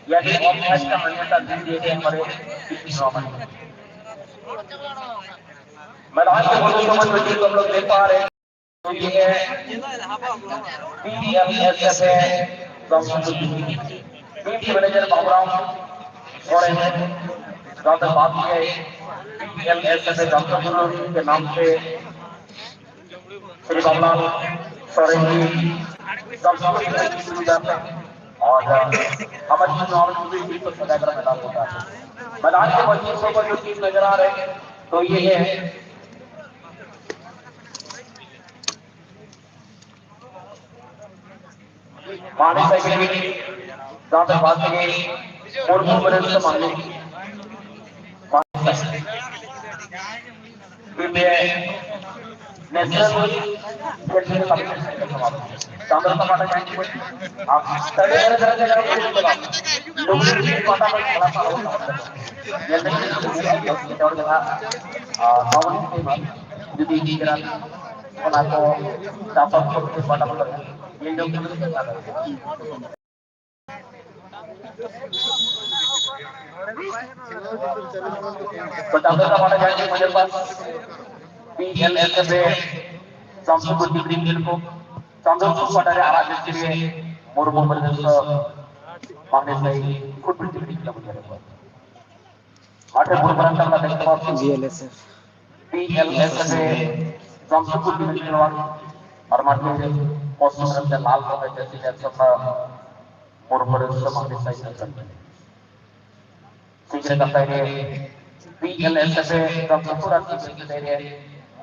यानी ऑफिस का मान्यता दी गई हमारे चुनाव में। मैदान के बोलो समझ में जो हम लोग देख पा रहे हैं तो ये है PLSF है टीम मैनेजर बाबूराम सोरेन है। जहां तक बात है PLSF जमशेदपुर के नाम से श्री बाबूलाल सोरेन जी जमशेदपुर शुरू करते हैं और हमारे चुनाव में भी तो सजाकर मैदान होता है। मैदान के बच्चों को जो चीज नजर आ रहे हैं तो ये है माने सेक्रेटरी जहां तक बात करें मुर्मू वरिष्ठ माननीय नेशनल खेल कमिटी का समावेश चांद्रता माता जयंती पर आप तरह तरह के लोगों की माता पर बड़ा सा होता है ये नहीं और जगह भवन के बाद यदि गिरा बना को दापक को बड़ा बड़ा ये लोग बताते हमारे जाएंगे मुझे पास PLSF जमशेदपुर डिग्री मिल को चंद्रपुर पटारे आराध्य के लिए मुर्मू प्रदेश मांगने से खुद डिग्री किलोमीटर आठे बुरबरन का देखते पास PLSF जमशेदपुर डिग्री मिलवान और मार्के पश्चिम रंग लाल को जैसे जैसे मुर्मू प्रदेश मांगने से करते हैं शीघ्र करता है PLSF जमशेदपुर राज्य के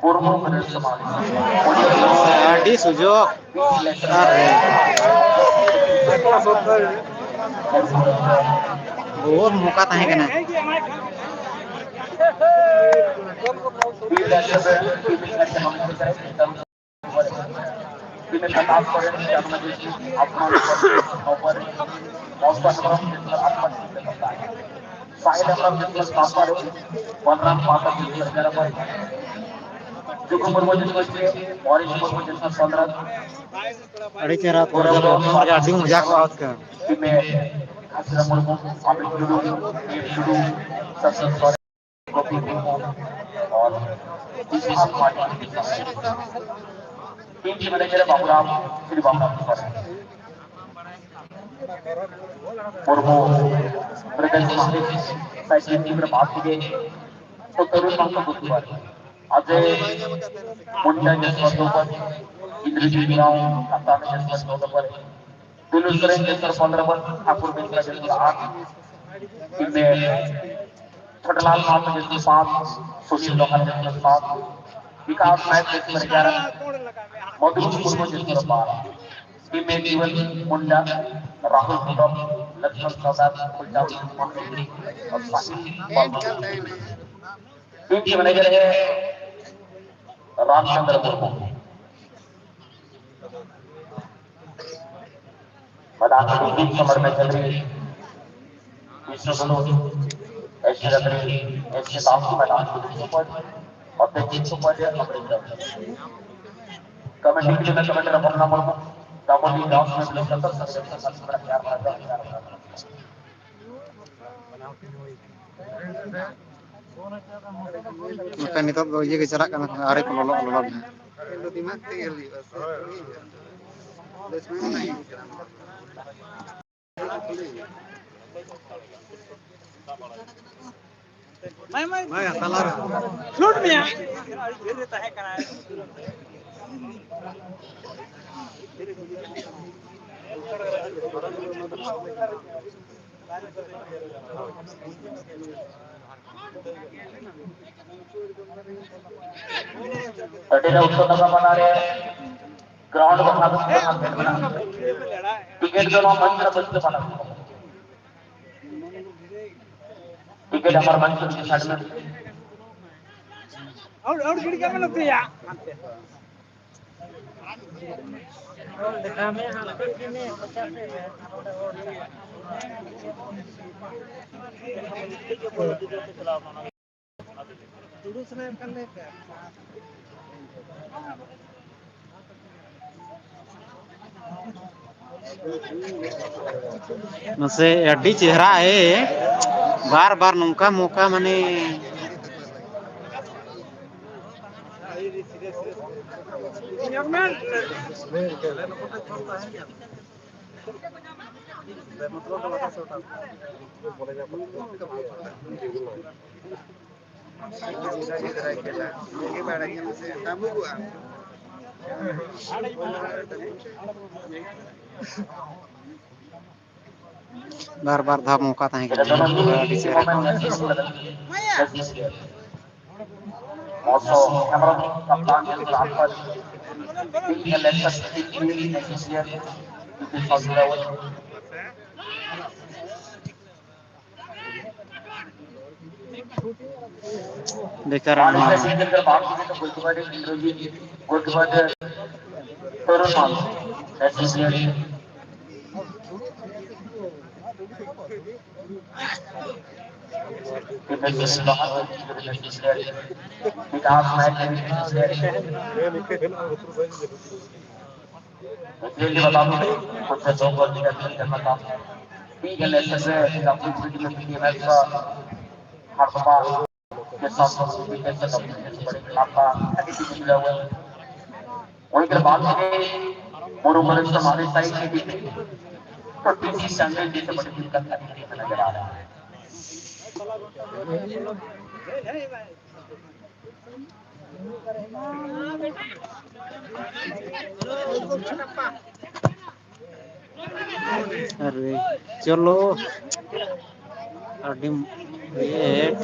मुर्मू प्रदेश ᱟᱹᱰᱤ ᱥᱩᱡᱳᱜ बहुत मौका तहे कना जो मुर्मू जिसमें और इस मुर्मू जिसमें 15 अड़ी चेहरा पूरा अड़ी मजाक बात का में हसरा मुर्मू अमित टुडू ये टुडू सचिन सोरेन गोपी मुर्मू और इसहाक पाटिल टीम के मैनेजर बाबूराम श्री बाबूराम सोरेन मुर्मू प्रदेश महादेश साइकिल टीम में बात की तो तरुण मांग बुधवार अजय मुंडा जसवंत इंद्रजीत राव कप्तान जसवंत दिलुसरेन जसर 15 ठाकुर मिश्रा जसर 8 इनमें छोटलाल माता जसर 5 सुशील लोहार जसर 7 विकास नायक जसर 11 मधुर मुर्मू जसर 12 टीम में जीवन मुंडा राहुल कुटम लक्ष्मण सौदार फुलचाव और साहिल टीम के मैनेजर है रामचंद्र मुर्मू मैदान में समर में चल रही विष्णु ऐसे लग रही ऐसे दाम की मैदान और 300 पॉइंट कमेटी के लिए कमेटी अपना मुर्मू दामोदी दास में मिले 70 मका नितो दो ये के चला कना आरे को लोलो लोलो है लो दिमाग ते गेल मैं तलार शूट में घेर देता है कना अटेला उत्तर का बना रहे ग्राउंड बना टिकट का नाम मंच बचते बना टिकट हमारे मंच के साइड में और गिर क्या लगते या देखा में हां पे में 50 टुडू समय कर ले मसे अड्डी चेहरा है बार बार नौका मौका मने बार बार धाम मौका था Kita dono ini momen yang istimewa bagi saya. Moso Cameron kapten yang berangkat di election ini Indonesia itu Saudi Arabia. Malaysia sini dengan bangsa itu berkuasa Indonesia berkuasa turun mal Indonesia. Indonesia banget Indonesia. Kita harus main Indonesia. Jadi बताऊं कुछ लोग और भी करना था ठीक है let's say काफी स्थिति में भी मैच का हर बार के साथ भी कैसे कम्युनिकेशन बड़े आपका एडिटिव मिला हुआ है वही के बाद में मोरोमर हमारे साइड में भी तो टीसी स्टैंडर्ड जैसे बड़ी दिक्कत नजर आ रहा है अरे चलो अड्डी ये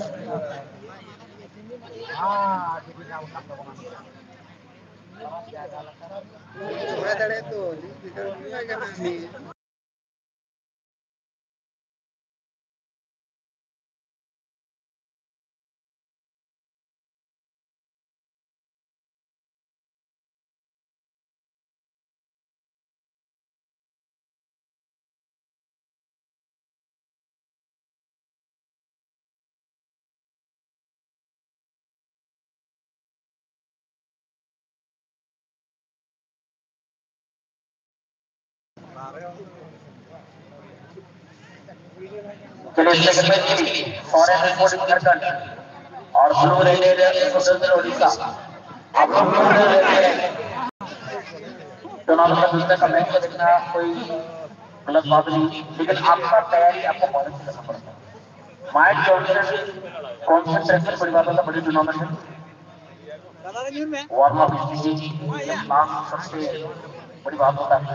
चलिए सेकंड मैच की फॉरेन रिपोर्टिंग झारखंड और ब्लू रेड स्वतंत्र ओडिशा अब हम टूर्नामेंट में दूसरे का मैच देखना कोई गलत बात नहीं लेकिन आपका तैयारी आपको बहुत अच्छी करना पड़ता है माइंड कॉन्सेंट्रेशन बड़ी बात होता है बड़ी टूर्नामेंट में वार्म अप लास्ट सबसे बड़ी बात होता है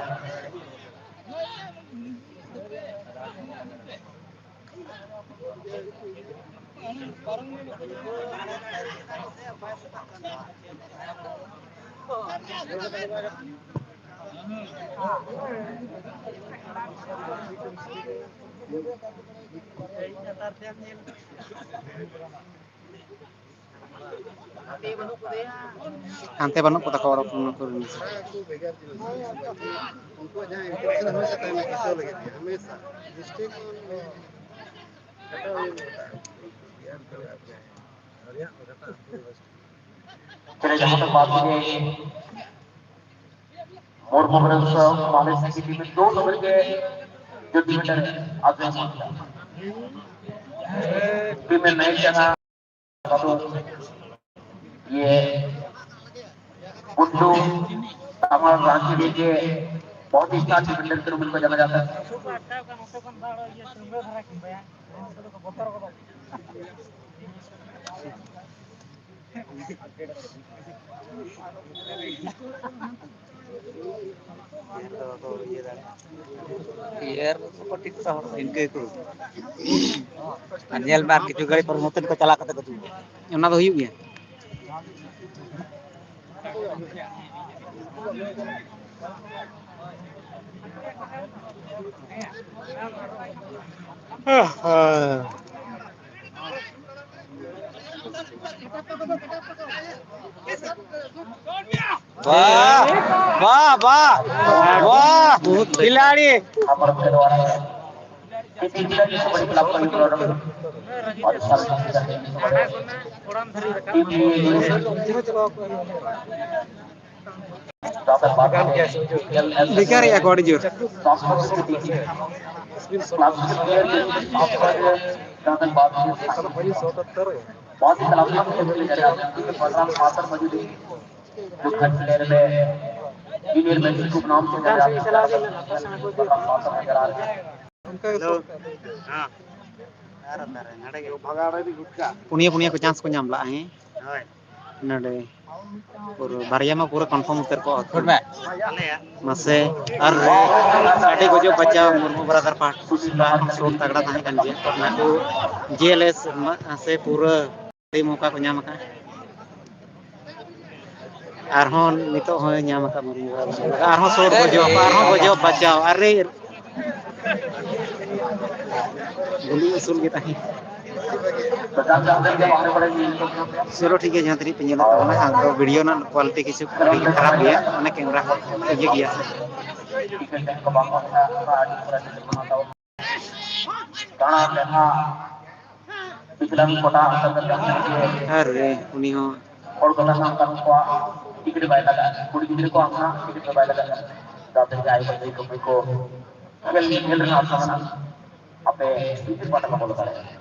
ante banok ko takawara puno ko rin चलिए जहां तक बात की और मोहम्मद मालेशिया की टीम में 2 नंबर के जो डिफेंडर है आजम टीम में नए चना ये गुड्डू तमाम रांची के बहुत ही स्टार डिफेंडर के रूप में जाना जाता है Biar seperti itu harus inke itu. Anyel mar kitu gari promoten ko chala kata ko. ona do huyug gaya वाह वाह वाह वाह खिलाड़ी हमारा खिलवाड़ा है किसी खिलाड़ी से बड़ी क्लब का टूर्नामेंट और इस साल टीम dapat bagian बेकार या कोड़ी जोर सांस्कृतिक क्लास क्लियर आपका dapat bagian बहुत ही कलात्मक खेल खेले जा रहे हैं प्रोग्राम मास्टर मौजूद है जो खर्च ले रहे हैं ईमेल मैसेज को नाम से जा रहे हैं प्रोग्राम मास्टर नजर आ रहे हैं पुनिया पुनिया को चांस को नाम ला है नडे और बारिया में पूरा कंफर्म उतर को मसे और साडे को जो बच्चा मुर्मू बरादर पार्ट शोट तगड़ा था kan dia ना को जेएलएस से पूरा दी मौका को नाम का आरहों नितो हो नाम का मुर्मू आरहों शोट को जो बचाओ अरे गुली उसूल के ताही प्रधान चाहते हैं हमारे बड़े चलो ठीक है जहाँ तरी पे nyala tabana हाँ वीडियो ना क्वालिटी किसी खराब गया मैंने कैमरा ये किया अरे उन्हीं हो और कला नाम को टिकट बाय लगा कुड़ी गिर को अपना टिकट बाय लगा दाते जाय बजे को खेल रहा था अपने टिकट पाटा का बोल रहा है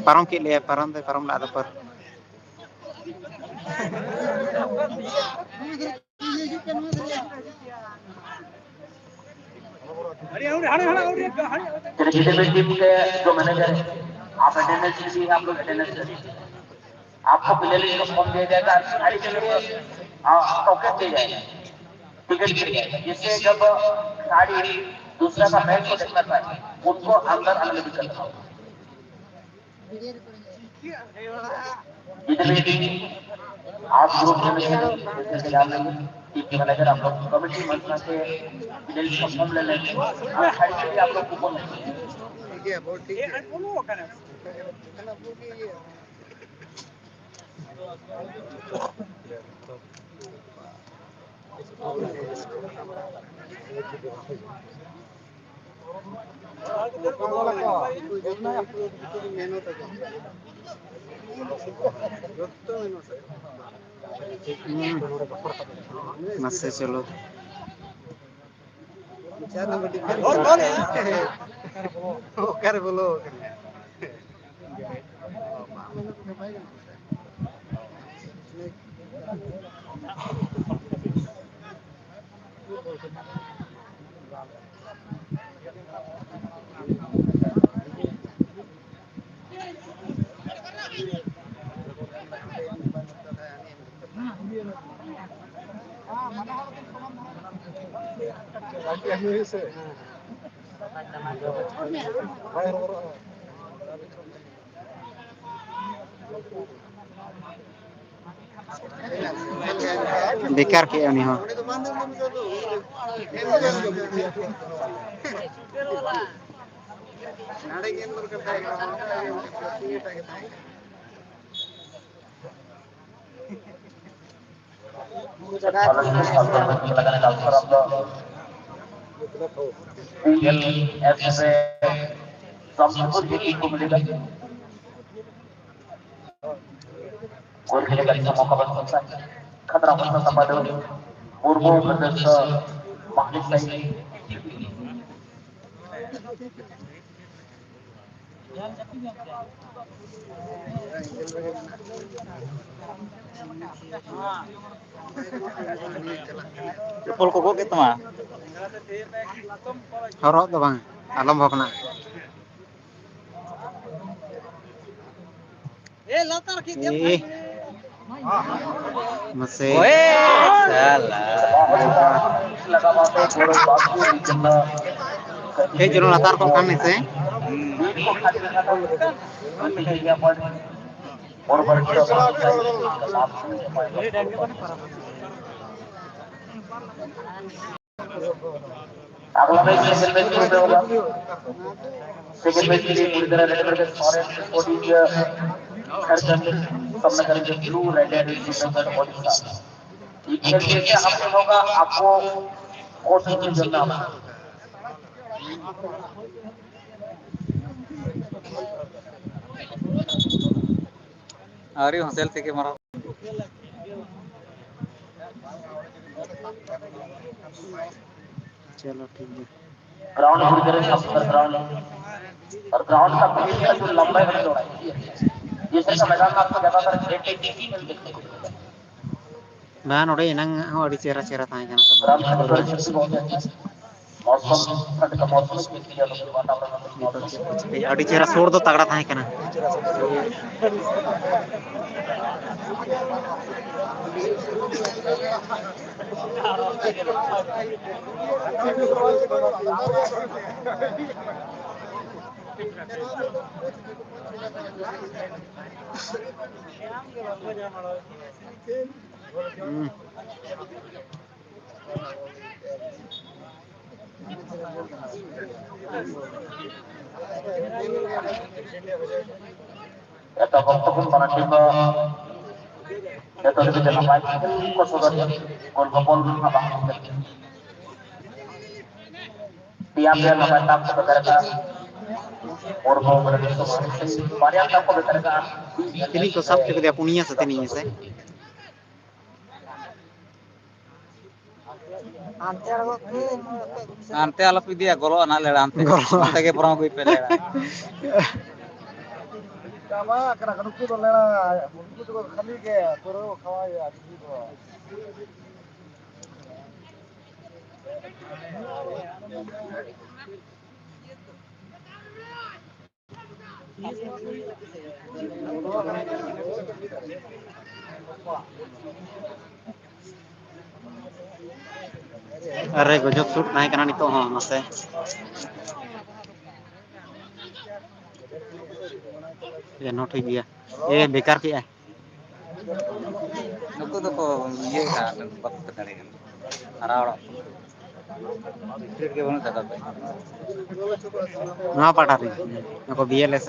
parang ke le parang la पर टीम के जो मैनेजर है आप अटेंडेंस लीजिए आप लोग अटेंडेंस लीजिए आपको प्लेयर लिस्ट का फॉर्म दिया जाएगा सारी जगह टोकन दिया जाएगा टिकट दिया जाएगा जिससे जब सारी दूसरा का मैच को देखना पाए उनको अंदर आने में दिक्कत हो जितने भी आप ग्रुप में जैसे आप लोग टीम के मैनेजर आप लोग कमेटी मंत्रणा से प्लेयर लिस्ट का फॉर्म ले लेंगे सारी जगह आप लोग कूपन लेंगे मस्त चलो कर बोलो बेकार के नहीं हो और खेलेगा अच्छा मौका बन सकता है खतरा बन सकता है पूर्वो प्रदेश मालिक सही Pol koko gitu mah. horok to bang alam bokna Latar kita. मसे हे जनो लातार को कान से और बच्चों का साथ अगला मैच सेकंड मैच शुरू में होगा। सेकंड मैच के लिए पूरी तरह रेडी करके फॉरेन स्पोर्टिंग खरचन सामना करेंगे blue red and Sundargarh Odisha. ये खेल जैसे हमने होगा आपको कोशिश में जुड़ना होगा। अरे हंसेल से के मारा चलो ठीक है। ग्राउंड पूरी तरह साफ सुथरा ग्राउंड और ग्राउंड का पेज का जो लंबाई और चौड़ाई जैसे का मैदान में आपको ज्यादातर खेल देखने को मिलेगा। मैं नोड़े इनंग अड़ी चेहरा चेहरा था क्या ग्राउंड सब की परिस्थिति बहुत अच्छी है। मौसम ठंड का मौसम है इसलिए अनुकूल वातावरण नितो मौसम कुछ अड़ी चेहरा सोड़ दो तगड़ा था क्या Eta waktu pun para tim itu lebih dalam baik ko sudah gol gol apa tiap dia nampaknya tak bekerja और वो बड़े समाज से पर्याप्त आपको बेहतर ini ko sab ke dia punya sa tini se ante alap dia golo anak lera ante ante ke perang kui pelera Kama kena kenuku tu lera, kenuku tu kali ke, turu kawai ya, gitu. अरे गजब shoot नहीं करना नितो हाँ मसे ये note ही दिया ये बेकार किया है नुकु तो को ये का बात करेंगे हराड़ा फिर के बनो दादा पे ना पटा रही नको बीएलएस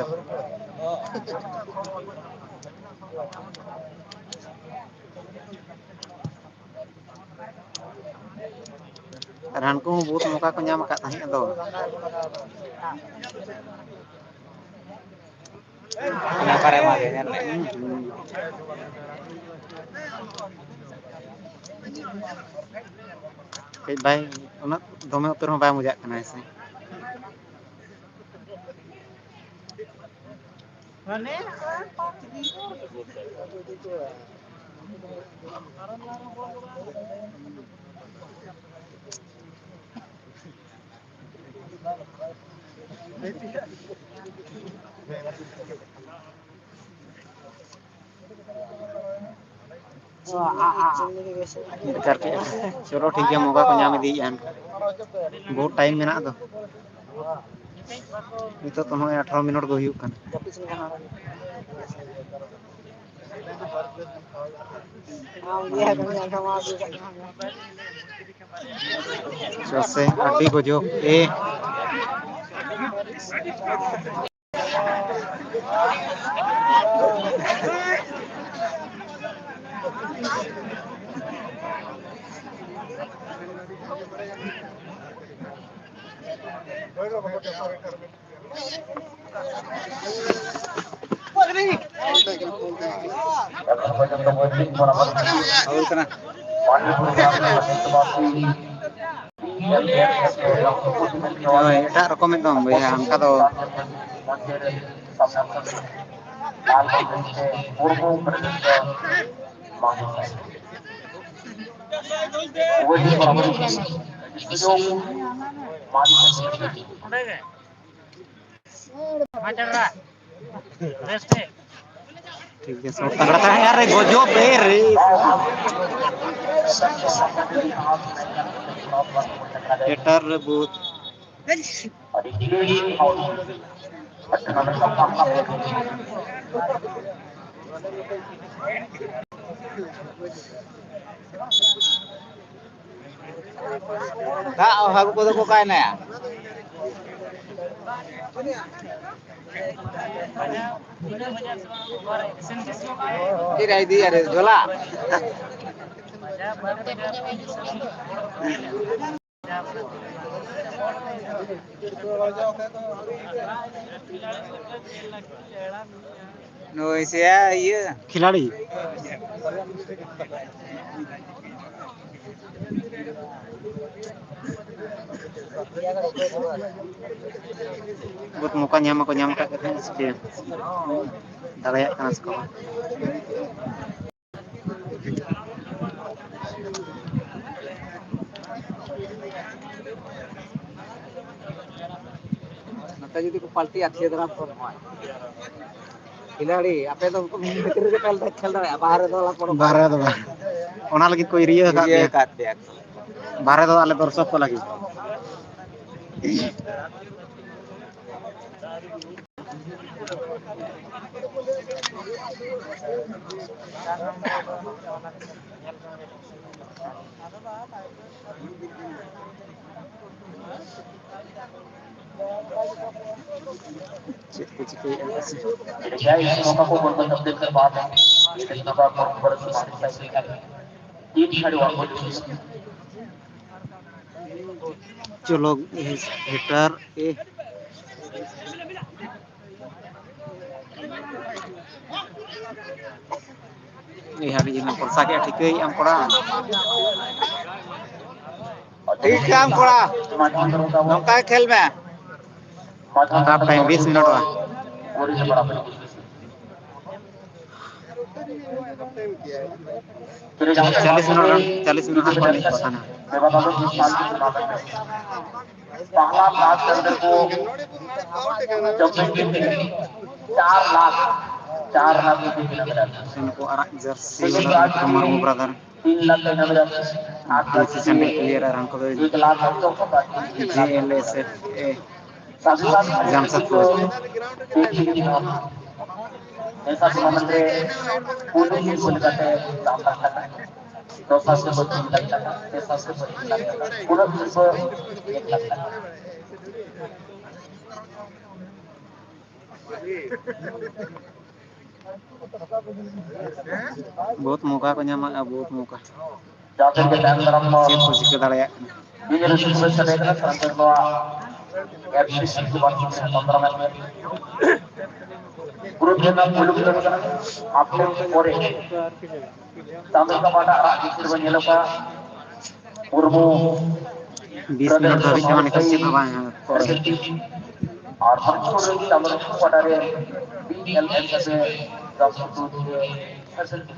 रान को बहुत मौका को नाम का ताहे दो ना करे मागे ने कई भाई उना दोमे उतर में बाय मजा करना ऐसे बेकार के चलो ठीक है मौका को नाम दी जान बहुत टाइम में ना दो नितो तो 18 मिनट को हुई kan Jose Adi Gojo और कना etak rekomend dong ya angka tuh ठीक है शॉट तगड़ा था यार गोजो पे रे एटर rebut Kak, aku kudu ko kain ya. Tidak ini ada dola. Noisia iya. खिलाड़ी buat muka nyama ko nyama ka sekian dalayak kana sekolah Nanti jadi ko palti akhir dengan formal. Khiladi, apa itu mikir ke खेल रहा है बाहर तो ला पड़ो बाहर तो ओना लगी कोई रिया का ये काट दे बाहर तो आले दर्शक को लगी Jadi guys, maka ko berbuat update ke bawah. Jadi maka ko bersuara saya kan. Ini hari waktu itu. चलो heater hari ini persakit dikai am kora ठीक काम करा नौका खेल में हाफ टाइम 20 मिनट हुआ और इसे बराबर 40 मिनट हाफ टाइम बताना मैं बता दूं इस साल की टूर्नामेंट में पहला मैच के अंदर को जब मैं थे 4 लाख रुपए नजर आते इनको अरक जर्सी वाला कमर वो ब्रदर 3 लाख नजर आते 8 लाख डिसीजन क्लियर है हमको 1 लाख हम लोग को जेएलएसएफ साथ ही साथ जमशेदपुर ऐसा टूर्नामेंट में पूरे ही बोल जाते हैं दाम लगता है 2 साल से 3 लाख तक 6 साल से 5 लाख तक पूरा सिर्फ 1 लाख तक बहुत मौका को nyama बहुत मौका जाकर के टाइम पर हम चेक को जिक्र दाड़िया ये जो शुरू से देखना संतर को एफसी की बात से 15 में ग्रुप में मुलुक करना आपने और तामिल का माटा आखिर में ये लोग का उर्मू 20 मिनट धरि जवान कच्चे हवा है और हम छोड़ तामिल को माटा रे बीएलएस से जमशेदपुर के फैसिलिटी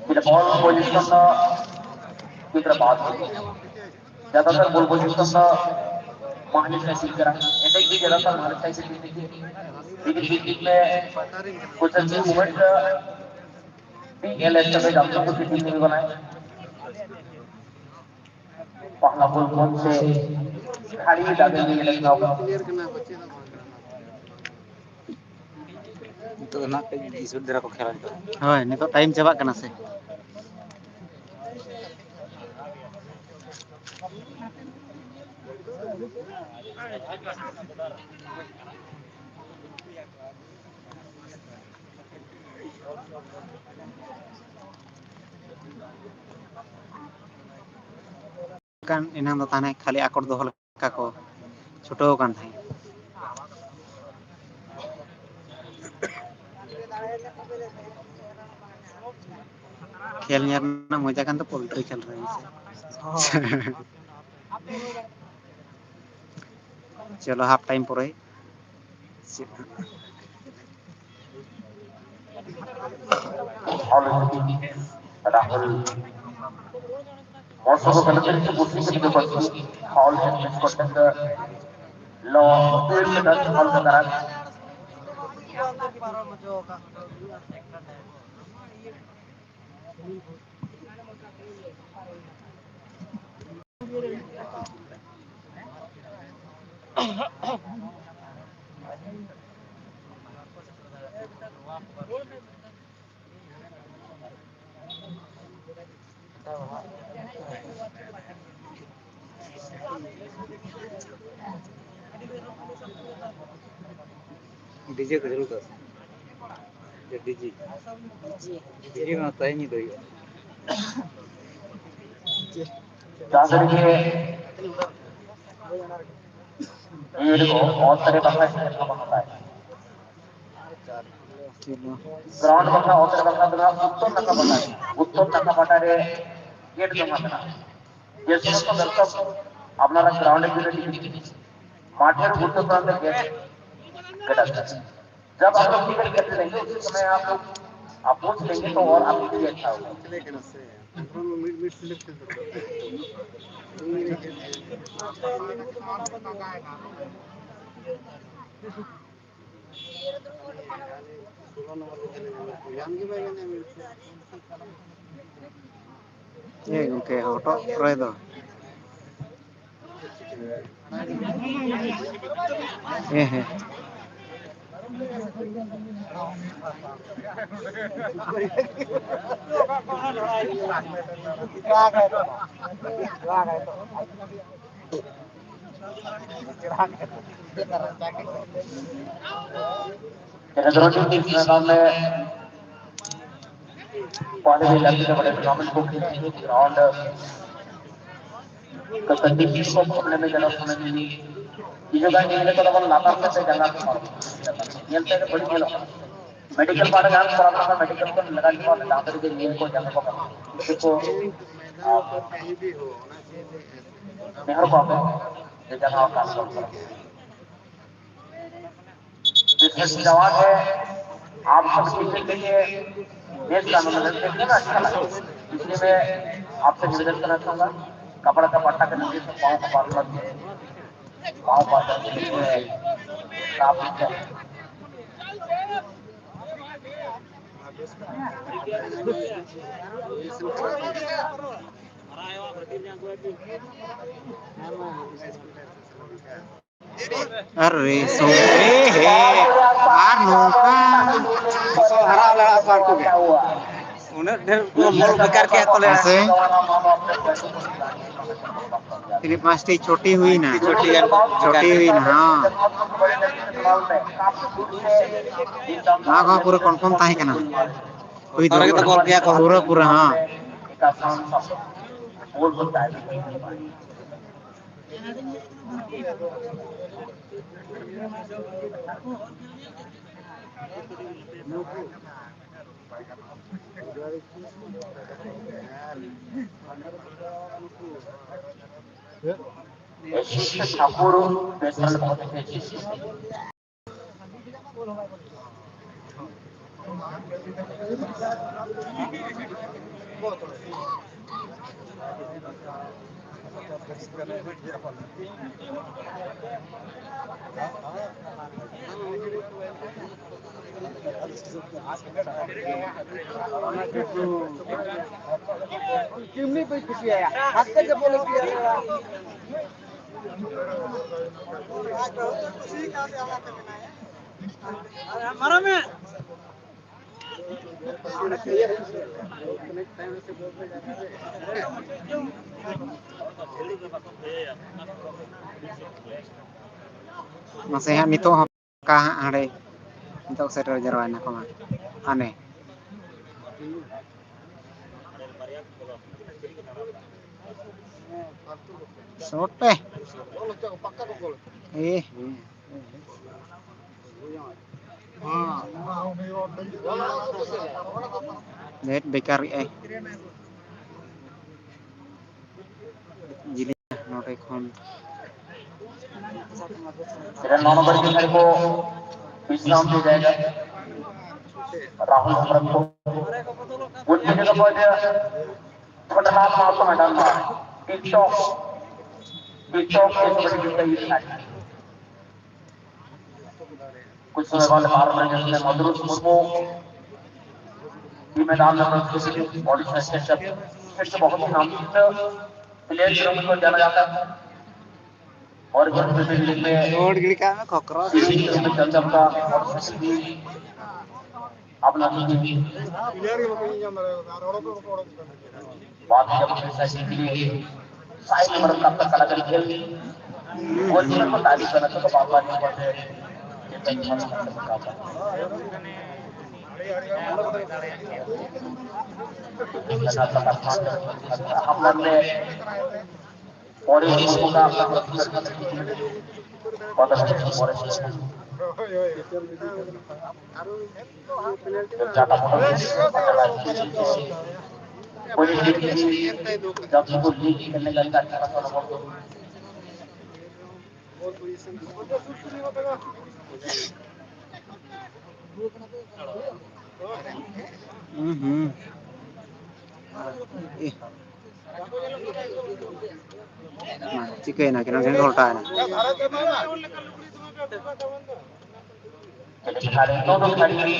मेरा बॉल पोजीशन ना किधर बात होती है ज़्यादातर बॉल पोजीशन ना माहली से सीख रहा है ऐसे ही ज़्यादातर माहली से सीख रही है लेकिन बीच में कुछ अच्छे मोमेंट बीएलएस के जमशेदपुर की टीम ने भी बनाए पहला बॉल कौन से खड़ी दागे में लगा होगा तो ना इस उधर को खेला होय नितो time Chaba kana se kan enang do tane khali akor doho leka ko छोटो kan thai खेलने ना मजा kan तो पोल्ट्री खेल रहे हैं चलो हाफ टाइम पर राहुल मौसम को गलत तरीके से पूछने के लिए बच्चों हॉल है इसको तक लॉ फिर से दर्ज हॉल का दराज डीजे को जरूर कर डीजे डीजे में तय नहीं दो जादरिके ये देखो बहुत सारे बंदा इसमें काम होता है ग्राउंड बंदा बहुत सारे बंदा उत्तर नका बटा रे गेट जमा करना ये समस्त दर्शक अपना ग्राउंड के लिए टिकट माठेर उत्तर प्रांत गेट गेट आता है जब आप लोग टिकट खरीद लेंगे उसी समय आप लोग आप पूछ लेंगे तो और आपके लिए अच्छा होगा ये उनके ऑटो रहे दो ये है इस मैदान में पहले भी लड़के बड़े टूर्नामेंट को खेले ग्राउंड कबड्डी को हमने में जगह सुने थी ये जगह निकले तो अपन लाता से जगह को मारो निकलते हैं बड़ी खेलो मेडिकल पार्ट जान पड़ा था मेडिकल को लगा के और डॉक्टर के नील को जगह को देखो नेहरू बाबू ये जगह का काम करो जिसमें जवान है आप सब टीचर के देश का मनोरंजन देखिए ना अच्छा लगता है इसलिए मैं आपसे निवेदन करना चाहूंगा कपड़ा का पट्टा के नीचे से पाँव का पार लग पाँव पार काफी अरे सो है आर नौका हरा लड़ा पार को गया उन्हें ढेर मोल बेकार के तो ले ऐसे फिर पांचटी छोटी हुई ना हाँ हाँ पूरा कंफर्म था है ना कोई तो पूरा हाँ ठाकुर नेशनल बहुत अच्छी किमनी पे खुशी है हाथ से बोले हमारा में masih nito kah are untuk seter jarwan ako mah aneh sote net bekari jadi note kon तेरा 9 नंबर के मेरे को विश्राम दे जाएगा राहुल भरत को उनकी जगह पर छोटा मार्को मैदान में टिकटॉक के बड़ी जिंदगी है कुछ समय बाद भारत में जिसने मधुर मुर्मू की मैदान में प्रवेश की ओडिशा स्टेट से बहुत ही नामांकित प्लेयर के रूप में जाना जाता है और जो प्रीमियर लीग में रोड गिरी का में खकरा सीरीज के रूप में चल चलता और सेकंड भी अपना जो भी प्लेयर के बकरी जम रहे हो यार औरतों को औरत बात जब एक्सरसाइज के लिए साइड नंबर का कला कर खेल गोलकीपर को तारीफ करना तो बात बात नहीं करते ये पहली बार समझ में आता है हम लोग ने और इस मुर्मू का अपना बहुत अच्छा और जाता कोई जब को लीग खेलने का अच्छा खासा अनुभव चिकन ना किना घंटा होता है दोनों खिलाड़ी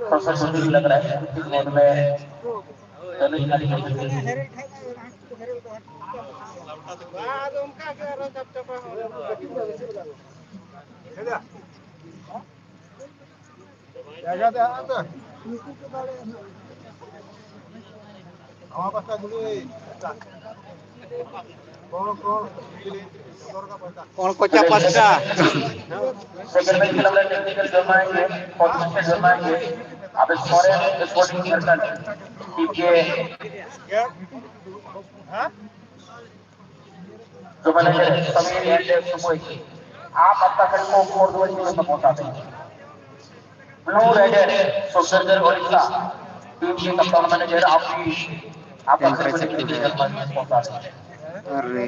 सबसे छोटी लग रहा है इस मोड में दोनों खिलाड़ी क्या कहते हैं हमारे पास जुड़ी कौन कोचा पस्ता सेकंड में लग रहा है टेक्निकल जमाएंगे कॉन्सेंट्रेट जमाएंगे अब स्कोरिंग स्पोर्टिंग सर्कल टीम के जो मैनेजर समीर एंड सुमोई आप अपना खर्च को फोड़ दो टीम में पहुंचाते हैं blue red soldier Odisha team के कप्तान मैनेजर आपका खर्च को टेक्निकल पहुंचाते हैं अरे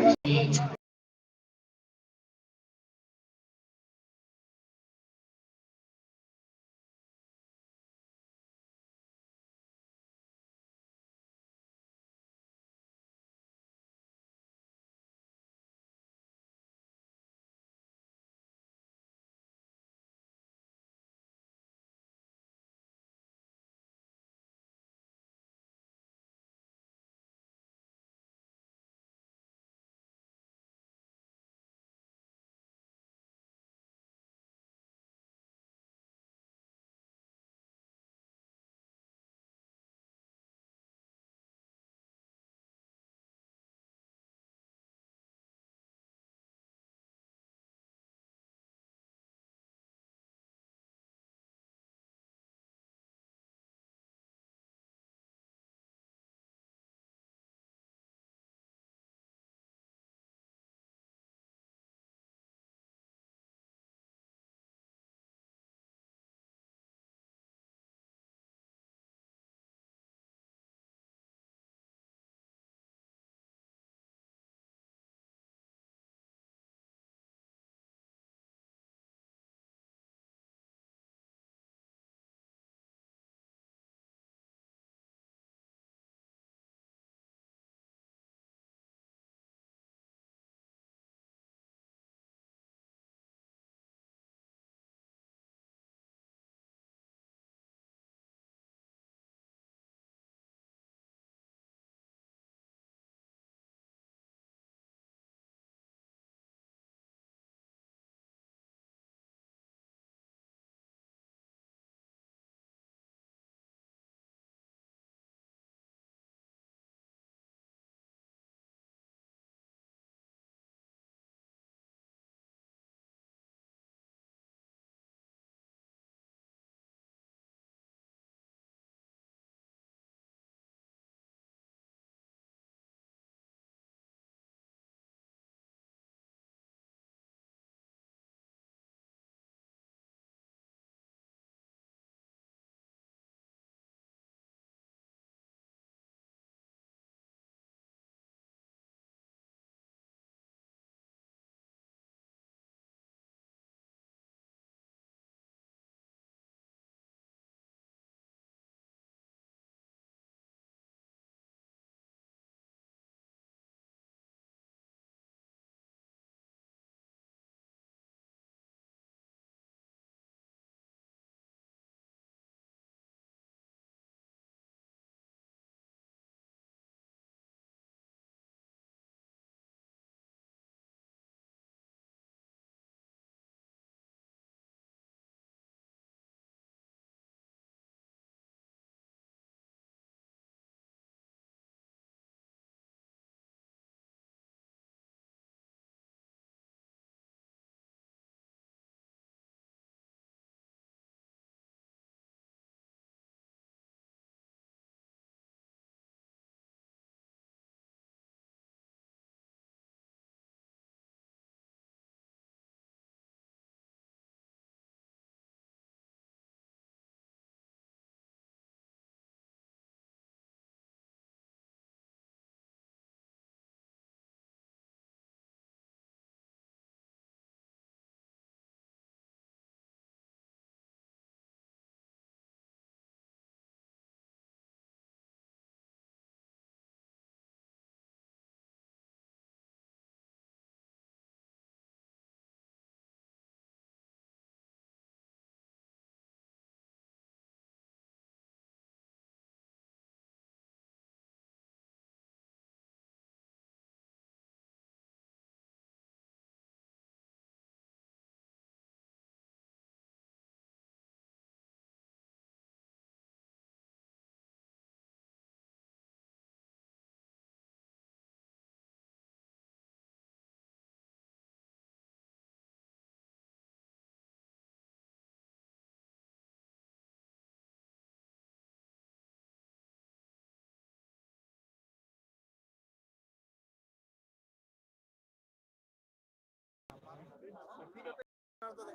Second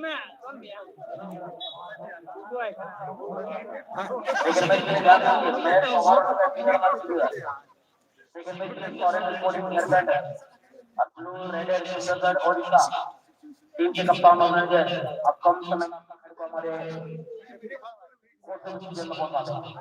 match में ध्यान रखिए मैच ओवर का बैटिंग करना शुरू है सेकंड मैच में ऑरेंज रिपोर्टिंग एयरबैंड blue red Sundargarh Odisha team के कप्तान मैनेजर अब कम समय में मेरे को हमारे कोर्ट में चीजें में पहुंचा दें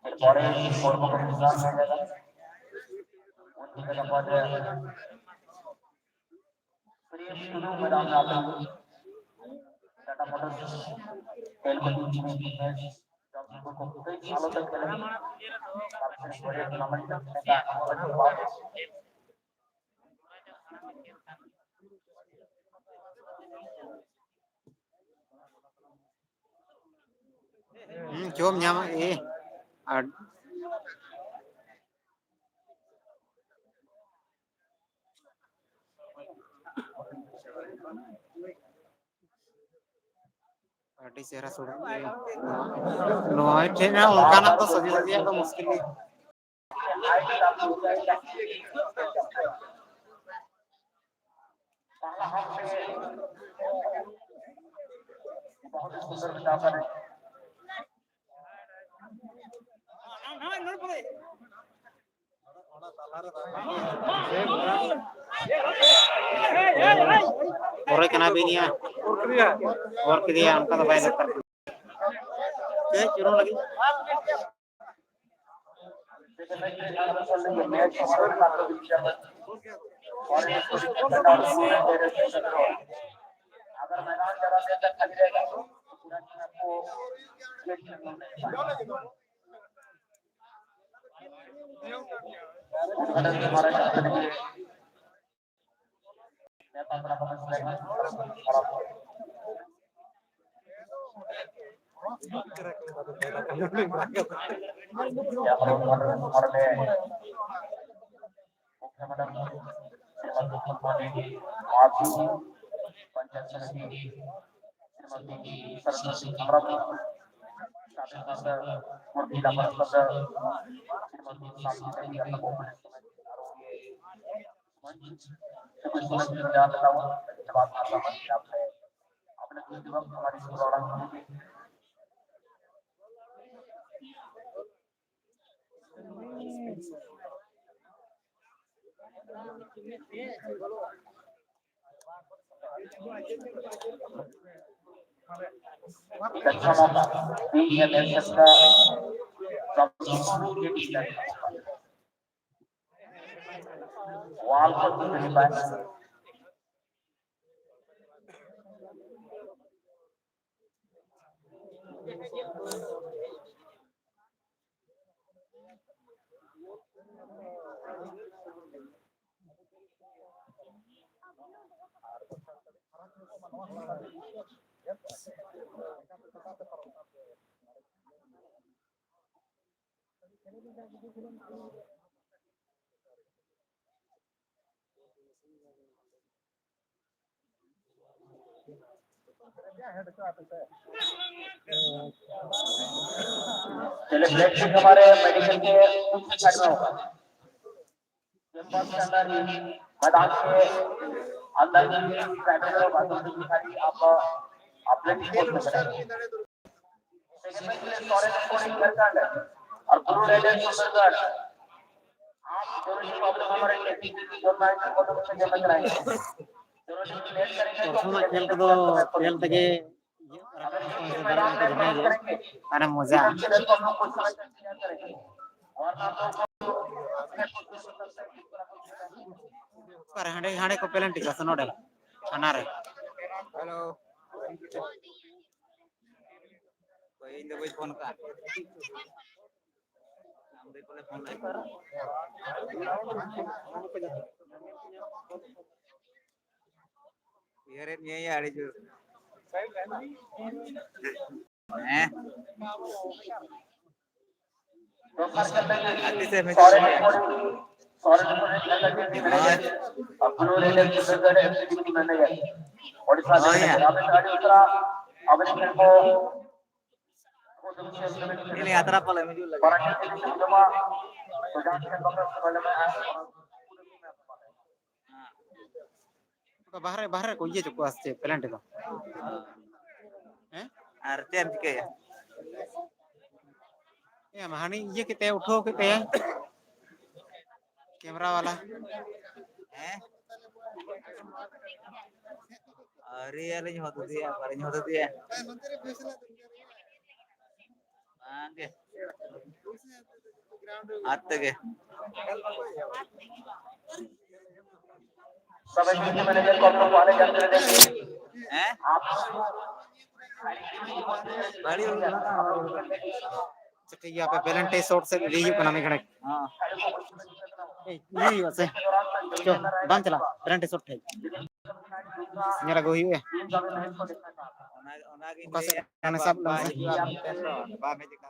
এরপরে কর্মকর্তা হয়ে যাবে उनके का पद प्रिय शुरू मैदान में आते हैं टाटा मोटर्स खेल को टीम में जब को कई सालों तक खेले काफी बड़े टूर्नामेंट में का Chôm nhắm ý Di Sierra Sur. No, tiene un canal to सजी सजी तो मुश्किल है. बहुत सुंदर विज्ञापन है और kena bininya और dia angka तो bayar कर के चुनो लगी मैच और काफी विज्ञापन और अगर मैदान जरा देर तक खाली रहेगा तो पूरा टीम आपको गेट करना पड़ेगा उद्घाटन हमारा करने के मैं 15 मिनट या उद्घाटन हमारे मुख्यमंत्री माफी पंचायत समिति श्रीमती सरस्वती अमरावती शासन और जिला परिषद श्रीमती सामने का कोपरेट कुछ समय के लिए आता हूं जवाब आपका मतलब है अपने कुछ वक्त हमारी प्रोग्राम होगी अच्छा मौका बीएलएसएफ का वाल पर तो नहीं पाए चलिए ब्लड शीट हमारे मेडिकल के दूसरी साइड में होगा कैंपस के अंदर ही मैदान के अंदर ही साइड में होगा तो दूसरी साइड आप ब्लड शीट में करेंगे सेकंड के लिए सॉरेन स्पोर्टिंग झारखंड और गुरु राइडर्स सुंदरगढ़। आप दोनों टीम अपने हमारे टेक्निक जोन मैच को तो से जमा कराएंगे। दोनों टीम लेट करेंगे तो परफॉर्मेंस खेल को खेल तके मैदान को जमे जे माने मजा और ना तो पर हांडे हांडे को पेलेंटी का सनोडे थाना रे हेलो कोई इन कोई फोन का हम दे पहले फोन नहीं कर यार ये आड़ी जो हैं आती से मैं सॉरेन स्पोर्टिंग मैनेजर और गुरु Riders Sundargarh FC team manager Odisha से आप गाड़ी उतरा अब खेल को ini acara apa lagi juga lagi Para tim cuma sudah खेल बंद वाले में है तो बाहर बाहर को ये जो को आस्ते पेलेंटी को हैं arti am ke ya ये महानी ये किते उठो किते कैमरा वाला eh अरे यार नहीं होता दिया पर नहीं होता दिया आगे आते के सब टीम मैनेजर को अपने वाले जानते हैं हैं आप बड़ी हो गया ठीक है पे पेलेंटी शॉट से लीजिए को नाम घड़े हां नहीं वैसे जो बांध चला पेलेंटी शॉट है मेरा गोही है ओना की खाने सब बा में दिखा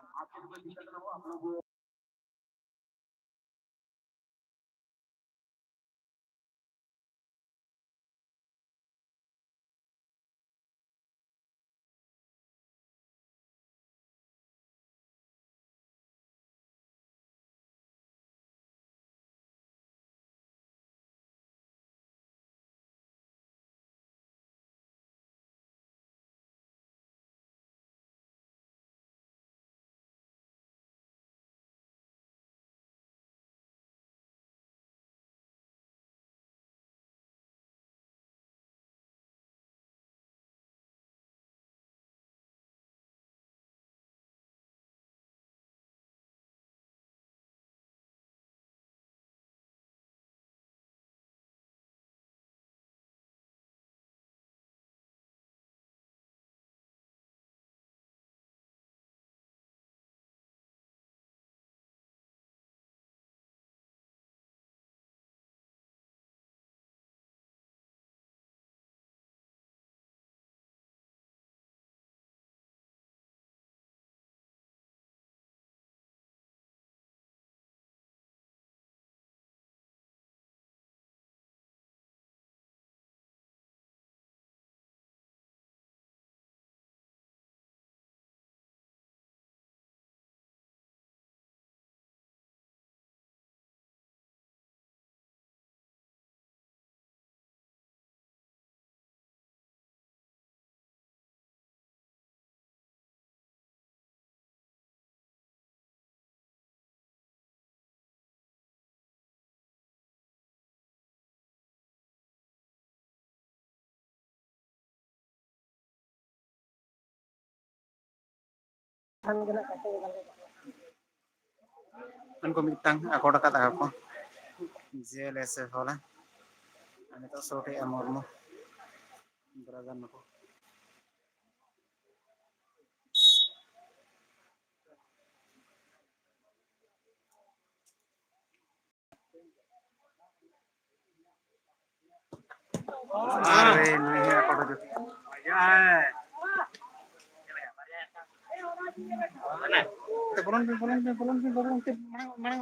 उनको मितंग अकोड़ा का था को जेल ऐसे होला अनि तो सोटे अमरमो ब्रदर नको अरे नहीं है अकोड़ा जो मजा है तो बोलन माने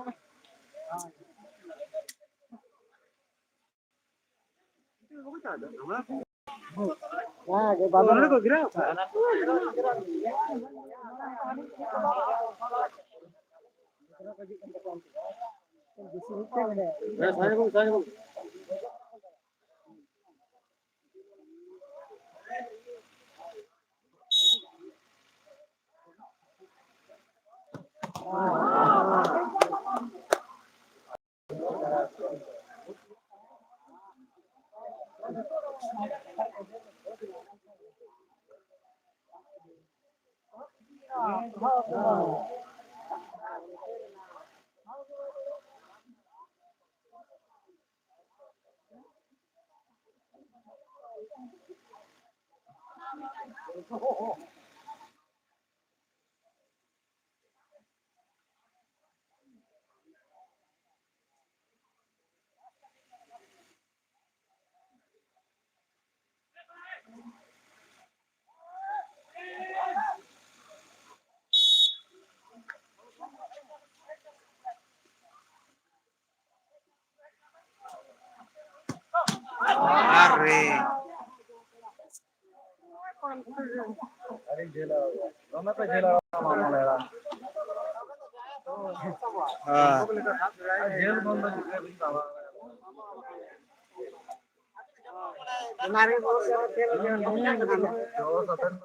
हां के बाबा को गिरा Arre. अरे जेला रमे पे जेला मामला लेला Ah. जेल बंद है बाबा हमारे बहुत सारे खेल जो सदन जो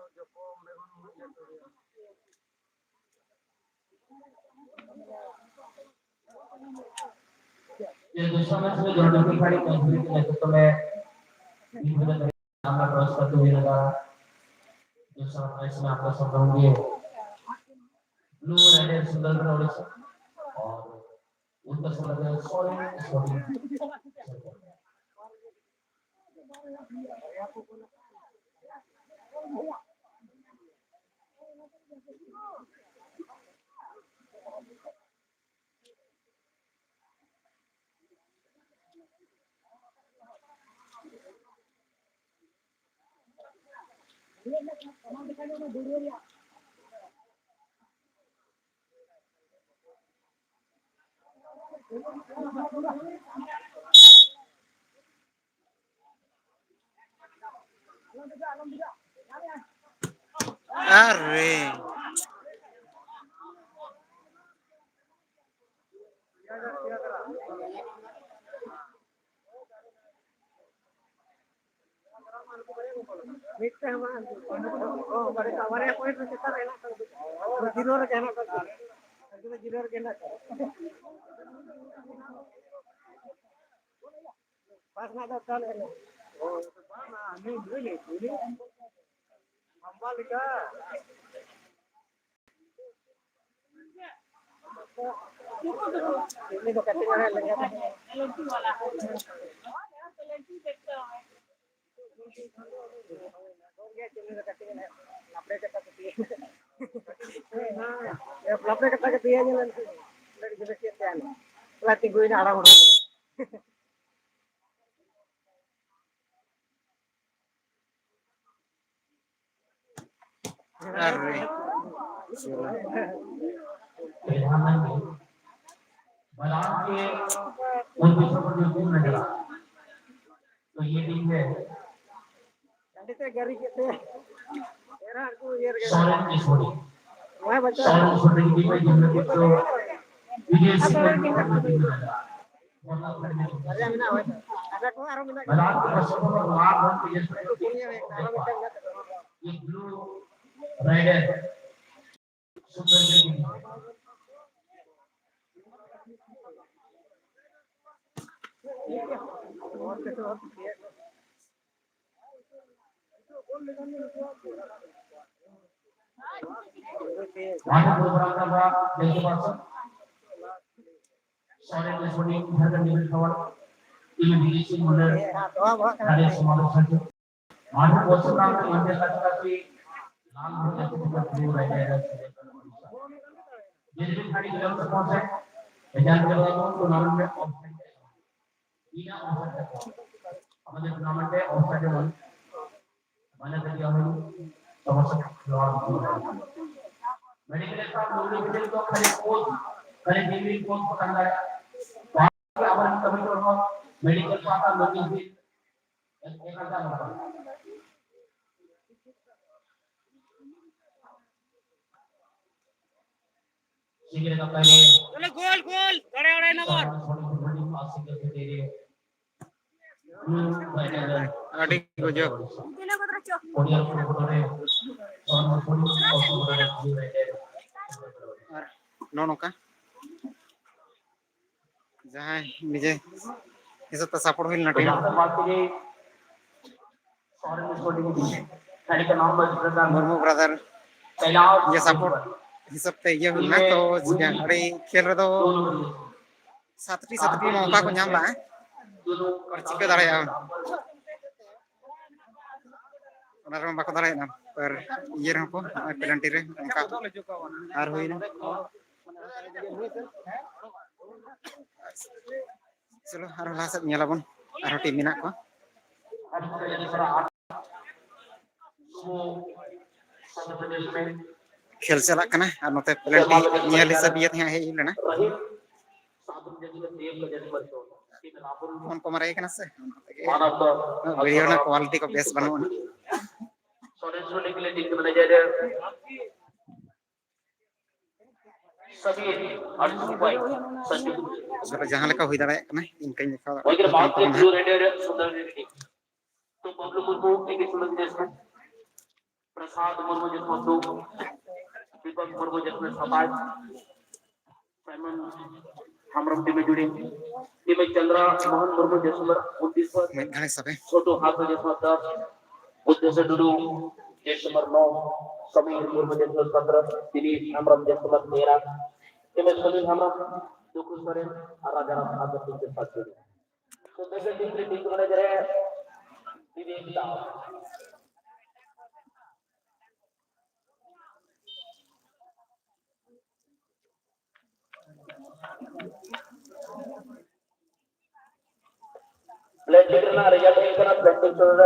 ये दूसरा मैच में जॉर्डन की खड़ी कंट्री के नेतृत्व में टीम के नाम का प्रयास करते हुए लगा दूसरा मैच में आपका सब होंगे ब्लू रेड सुंदर ओडिशा और उत्तर सुंदर सॉलिड स्पोर्टिंग Arre. मिक्स है हमारा ओ हमारे पॉइंट में कितना रहना तो जीरो रे कहना तो जीरो रे कहना पास ना तो चल ओ ना नहीं भूली अंबालिका ini तो कटिंग वाला लगा एलएनटी वाला एलएनटी देखते हो हो गया चलने का कटिंग है लपड़े के तक दिए हां ये लपड़े के तक दिए नहीं लड़की के से आने लाती कोई ना आड़ा हो Arre. प्रधानमंत्री मैदान के उन विषयों पर जो टीम नजर आ तो ये टीम है कंडीते गरी के थे तेरा को ये सॉलिड स्पोर्टिंग मैं बच्चा सॉलिड स्पोर्टिंग टीम है जिसमें कुछ विदेशी टीम नजर आ अरे मिना होय अरे को आरो मिना मैदान के दर्शकों पर लाभ रन के जैसे दुनिया में आरो मिना ये ब्लू राइडर सुंदर टीम और कैसे और वाटर प्रोग्राम का बड़ा देखो पास सॉलिड स्पोर्टिंग हर कंडीशन कवर टीम विदेशी मुल्लर हां तो बहुत हरे समावेश है वाटर प्रोग्राम के मध्य लक्ष्य लाल होने के ब्लू राइडर जिस दिन खड़ी ग्राउंड से पहुंचे विद्यार्थी लोगों को टूर्नामेंट में ऑफसाइड बिना ऑफसाइड हमारे टूर्नामेंट में ऑफसाइड वन माने दिया हुआ समस्या खिलाड़ी मेडिकल स्टाफ लोग तो खाली कोच खाली डिग्री कोच पकड़ना है बाकी अपन कभी तो मेडिकल को आता लोग भी एक आता होगा सिगरेट का पहले चलो गोल गोल खड़े नंबर Adik gojo. नौका जहाँ निजे हिसाब से सपोर्ट हुई टीम मुर्मू ब्रदर ये सपोर्ट हिसाब से ये हुई तो अड़ी खेल रे तो सातटी मौका को नाम ला और चिका दाड़े बाको दाड़े पर ये को पेनल्टी रे उनका और हुई ना चलो और लास्ट नेलाबन और टीम मेना को खेल चला कना और नोते पेनल्टी नेल हिसाब ये थे हे लेना फोन को मारे कना से वीडियो ना क्वालिटी को बेस बनवा चलो जहां लेका हुई दाड़े कना इनका लेका तो पब्लो मुर्मू एक सुलग जिसमें प्रसाद मुर्मू जिसमें दो दीपक मुर्मू जिसमें समाज साइमन हमरम टीम में जुड़ी टीम में चंद्रा मोहन मुर्मू जिसमें 29 पर घणे सबे छोटू हाथ जिसमें 10 उद्देश्य डुडू जिसमें 9 समीर मुर्मू जिसमें 17 दिलीप हमरम जिसमें 13 टीम में सुनील हमरम दुखु सरेन और राजा राम हाथ के साथ जुड़ी तो देखिए टीम बने जरे प्लेट करना रिजल्ट करना प्लेट करना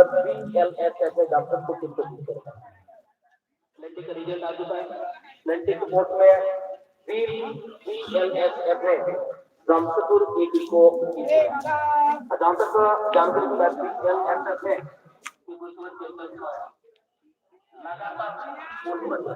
BLSS जमशेदपुर टीम को जीत करेगा प्लेट का रिजल्ट आ चुका है प्लेट के वोट में BLSS ने जमशेदपुर की टीम को जीता जहां तक जानकारी की बात BLSS है लगातार गोल बचा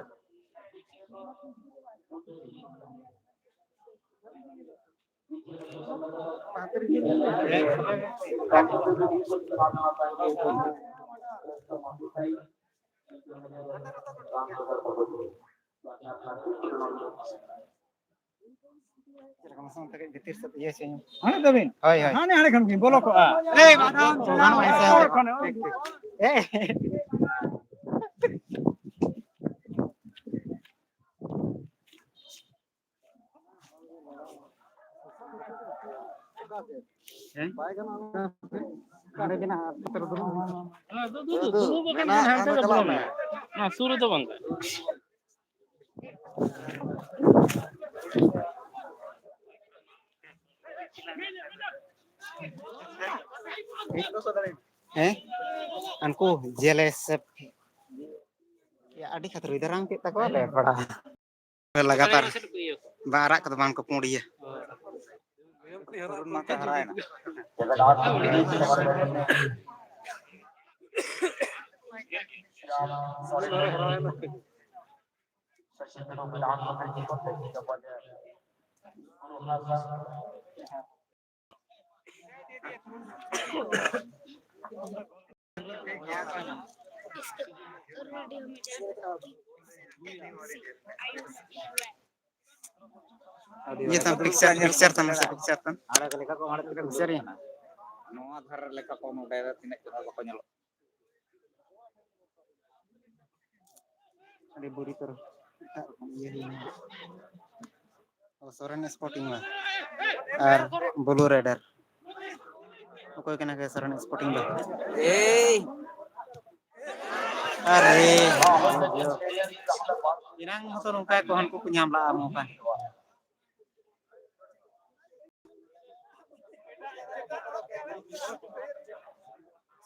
हां दबिन हाय हाय हाने हाने खन बोलो को ए बादाम ए ada bina terus dulu bukan harga belum nah suruh tuh bang anku jeles ya adik kata riderang kita kok le pada लगातार बारह कदम को पूरी है माता हराए ना ये तो पिक्चर तन ada kelika ko ada picture ya noa dhar leka ko no daerah tinak ko ko nyalo ada buri ter oh soren sporting lah ar blue raider koy kena ke soren sporting lah are inang motor nungka ko han ko nyam la mo kan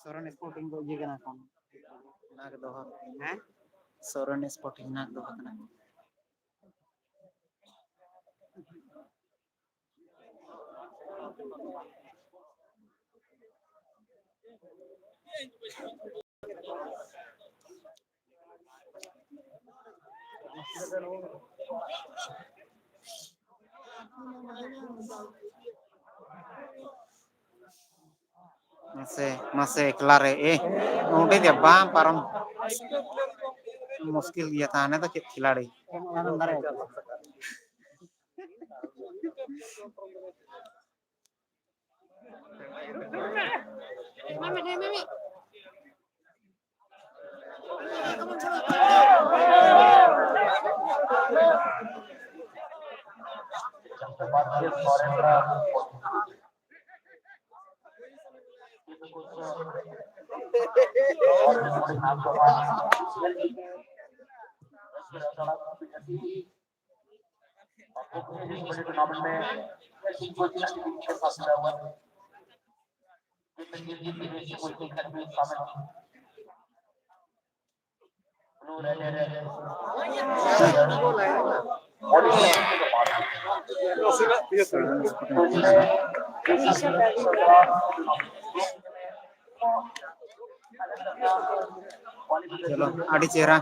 soren sporting ko ye kena kon na ke doha soren sporting na doha kana masih kelar udah dia bam param मुश्किल दिया था ना तो खिलाड़ी Basket Sorendra tournament में coaching activity के साथ जुड़ा हुआ है जिसमें विदेशी कोचिंग एकेडमी शामिल है ब्लू चलो आड़ी चेहरा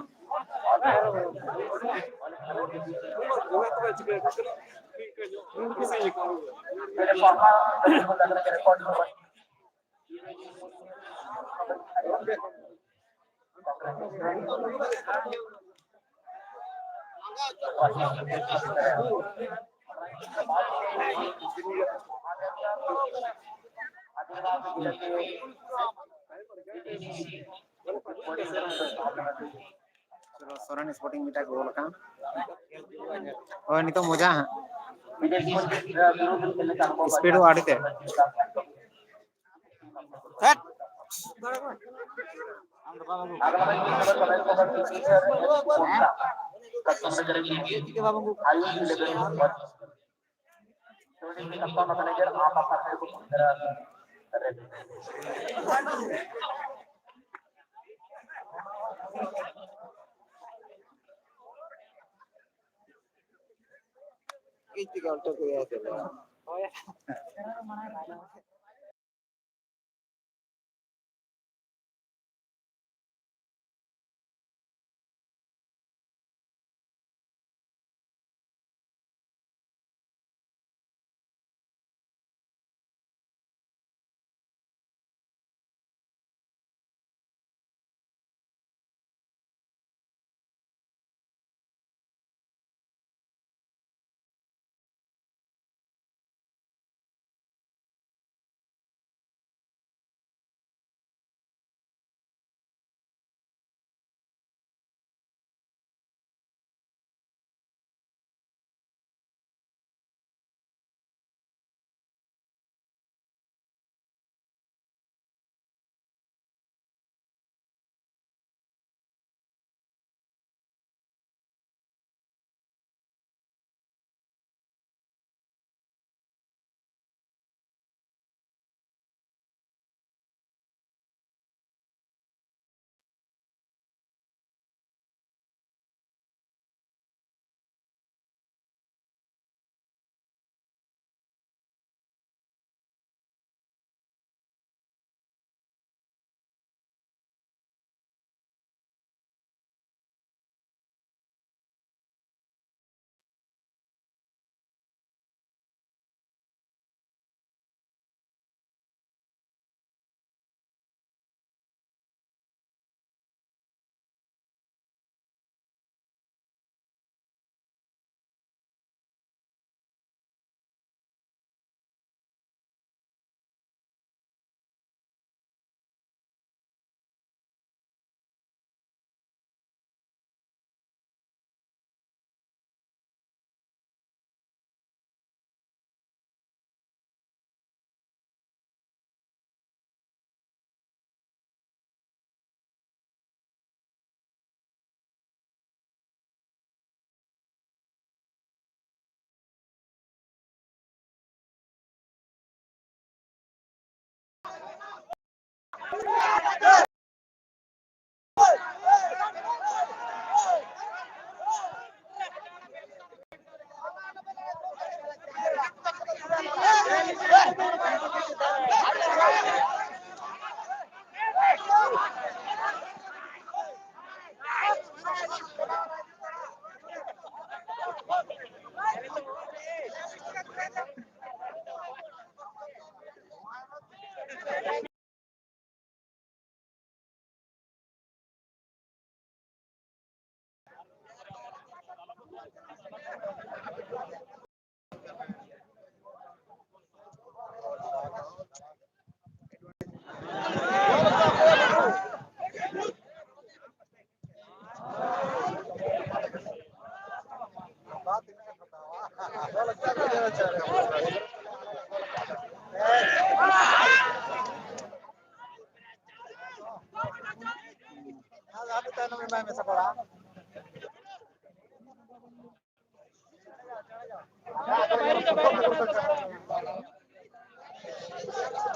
चलो सोरेन स्पोर्टिंग मीटा गोल का और नहीं तो मजा है स्पीड आड़ते सेट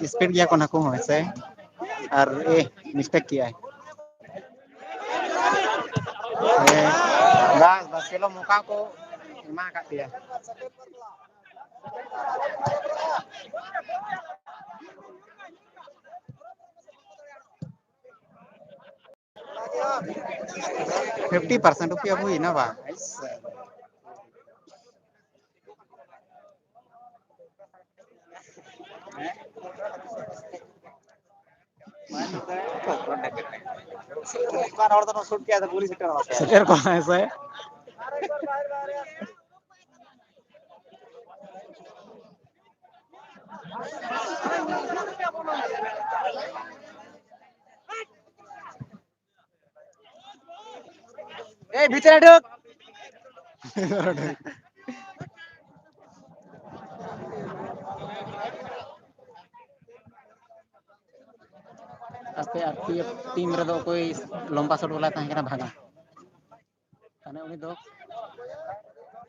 स्पीड गया को नाको है से और ए मिस्टेक किया है बस बस चलो मौका को मा का दिया 50% रुपया हुई ना बा setir ko ऐसे ए भीतर ढुक आस्ते टीम रे दो कोई लंबा शॉट वाला ताहे कना भागा ताने उनी दो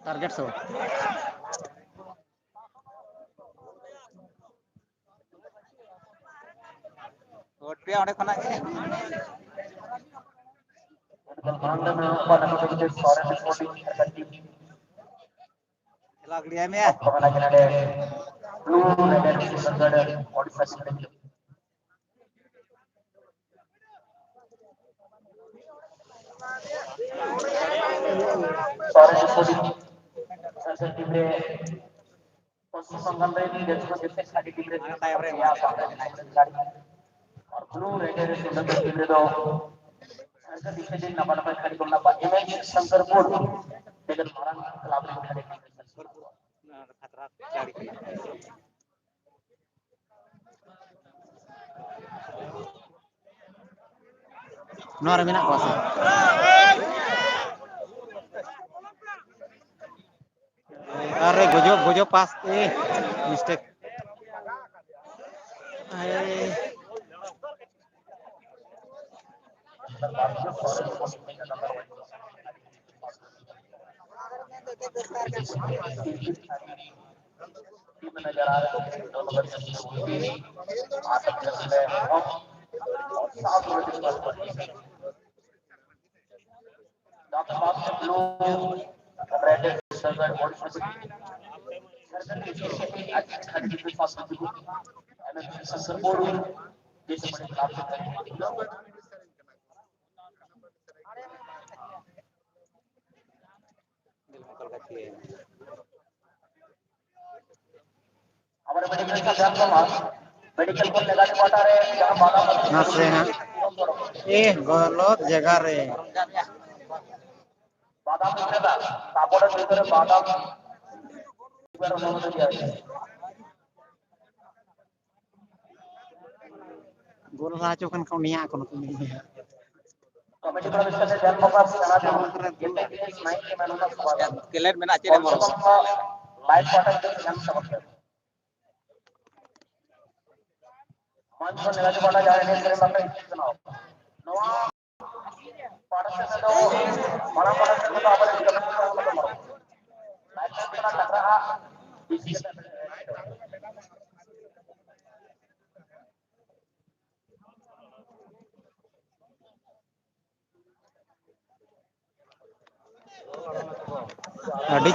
टारगेट शॉट शॉट पे ओडे खना के लाग लिया मैं नोरा मेना को से अरे गोजो पास ए मिस्टेक नजर आ रहे हैं दोनों बच्चे हमारे मेडिकल का ध्यान मेडिकल को लगाने पड़ा रहे जहां बाधा ना से ना ए गलत जगह रे बाधा मिलेगा सापोर्ट ভিতরে বাধা এবার অনুমতি দেওয়া হয়েছে गोल राजो kan kau niya kono committee प्रवेश करने ध्यान मौका सेना जरूर नाइन के मैनों का स्वागत kelet mena chere moro live quarter के ध्यान समझते मंच पर निराज वाला जा रहे हैं तेरे मामले में चुनाव नवा पार्टी से दो बड़ा बड़ा से तो अपने कमेटी को मतलब मरो लाइव चला टक रहा इसी अड्डी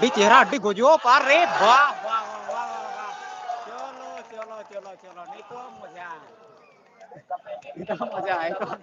चेहरा अड्डी गोजो पार रे वाह वाह वाह वाह चलो चलो चलो चलो नहीं तो मजा आएगा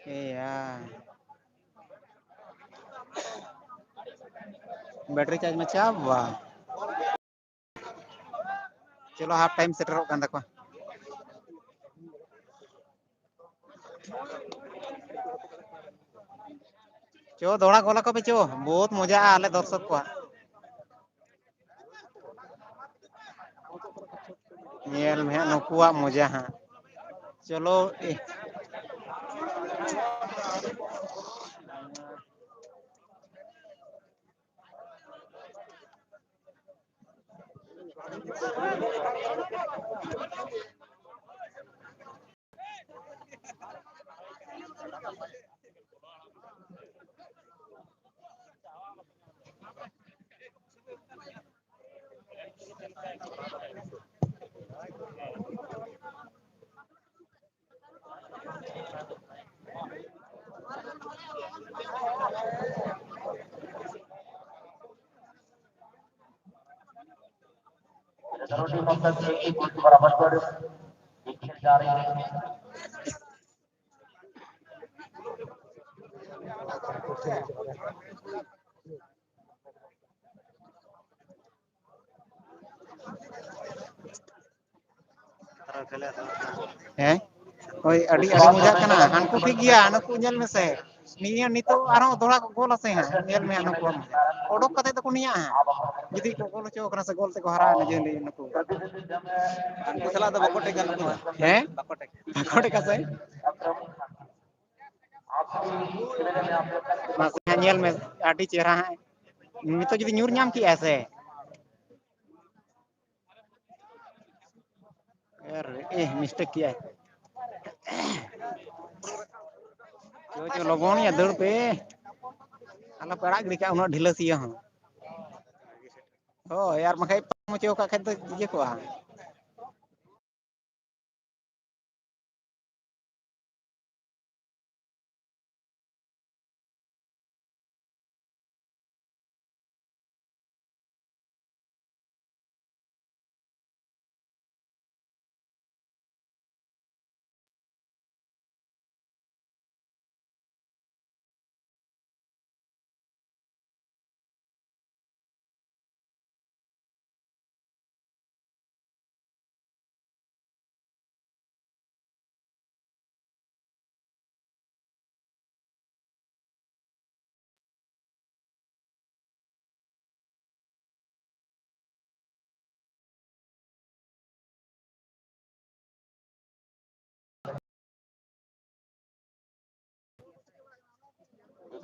Iya. Battery charge में चाबा चलो हाफ टाइम सेटरों kan takwa चो दौड़ा गोला को पे चो बहुत मजा आले दर्शक को नेल में नुकुआ मजा हां चलो दोनों टीमों का एक ही गोल के बराबर पर एक खेल जा रही है हैं ओए अड़ी अड़ी मजा कना हानकु ठीक गया नुकु नेल में से निया नितो आरो दोड़ा को गोल से हां नेल में नुकु ओडोक कते तो निया जदी को गोल चो कना से गोल से को हरा न जे नुकु हानकु सला तो बको टेका नुकु हैं बको टेका से मासे नेल में अड़ी चेहरा है नितो जदी न्यूर नाम की ऐसे यार मिस्टेक किया है जो लोगों ने दौड़ पे अला पड़ा गिका उना ढिला सिया हां हो यार मखे मचो का खेत ये को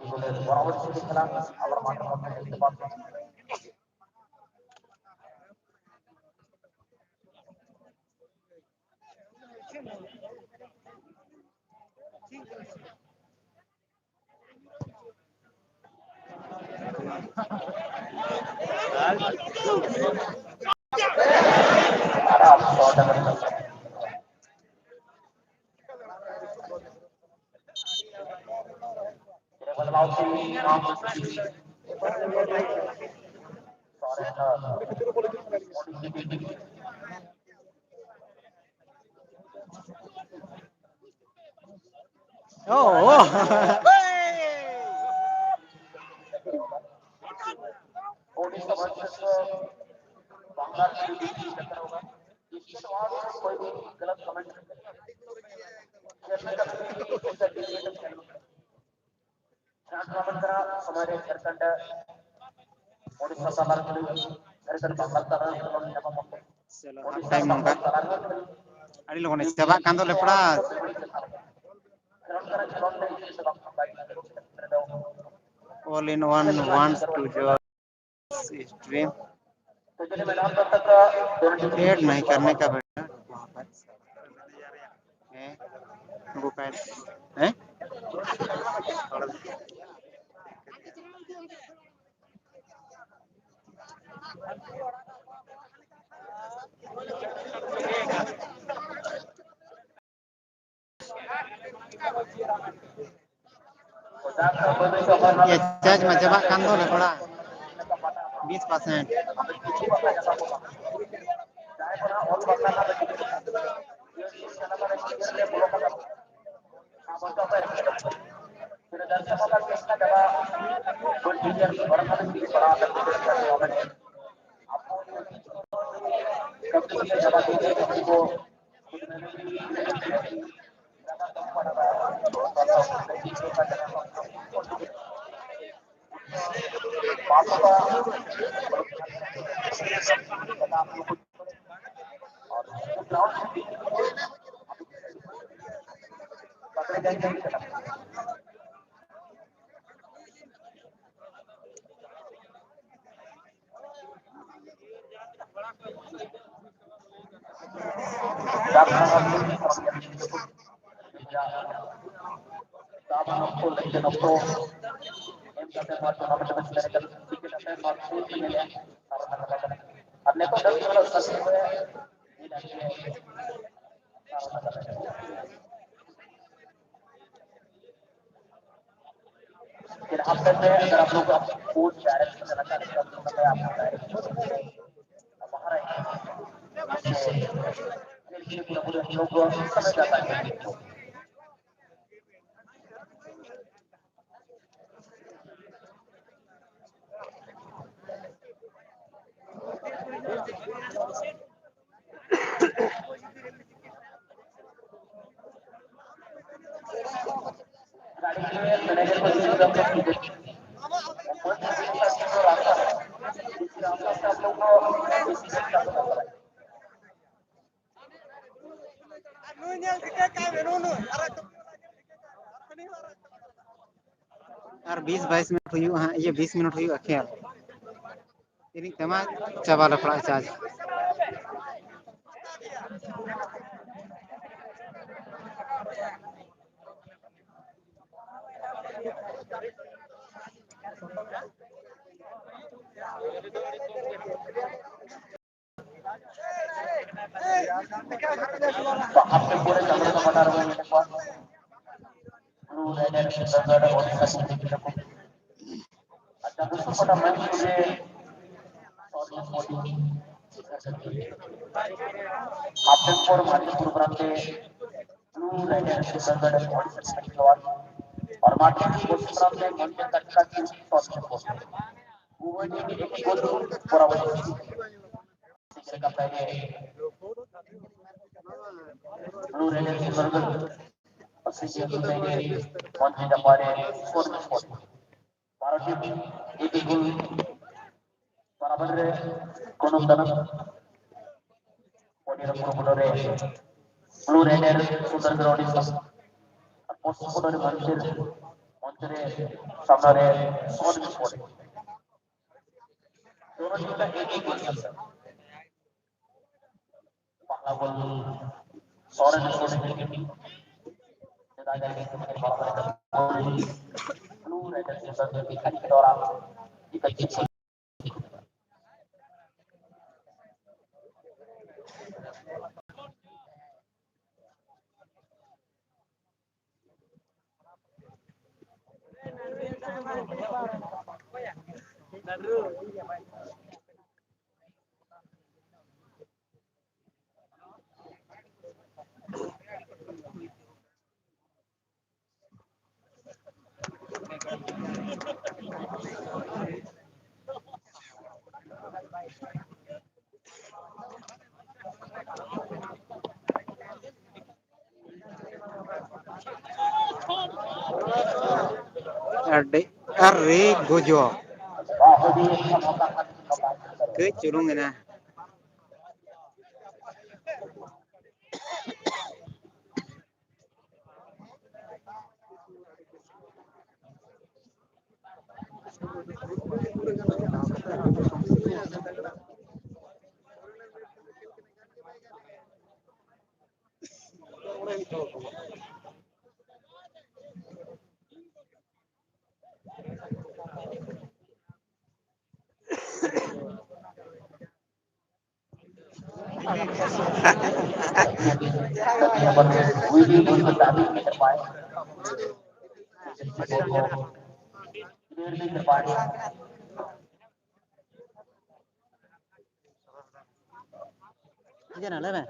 बराबर से खेला अगर मात्र खेलते बात बदलाव से नाम ओ ओडिशा वर्सेस बांग्ला के बीच टक्कर होगा इसके बाद कोई भी गलत कमेंट हमारे झारखंड ओडिशा सालार झारखंड बांग्ला सालार चलो हाफ टाइम मंगा अड़ी लोगों ने चबा कांदो लेपड़ा all in one wants to join stream तो चलिए मैदान तक ऐड नहीं करने का बेटा वहां पर है वो का है ये चार्ज में जमा kan dole थोड़ा 20%. फिर हफ्ते में अगर आप लोग फूड डायरेक्ट करना चाहते हैं तो मैं आपको डायरेक्ट बाहर आएंगे पूरा पूरे हम लोग समय जाता है गाड़ी में मैनेजर को सीधे हम लोग टिकट और 20-22 मिनट हुई हाँ ये 20 मिनट हुई खेल ini tema coba lepas charge आपके पूरे कमरे को बता रहा हूँ मेरे पास ब्लू रेड एंड सिल्वर और अच्छा दोस्तों पता मैं मुझे आपके पूरे माध्यम प्रोग्राम के ब्लू रेड एंड सिल्वर और अच्छा और माध्यम प्रोग्राम में मंच तक का चीज वो एक गोल बराबर है का पहले blue red and silver Posisi ini konti dapat sport. Para tim itu gol para berdre konom dana. Podium promotor Blue Raider Sunder Grodis. Post promotor Manchir Samare sport. दोनों टीम का एक गोल सकता है पहला गोल सौरभ ने team Blue Raiders sebagai ikan orang ikan kecil. Arre gojo ke curung na clearly defined. Jangan lah,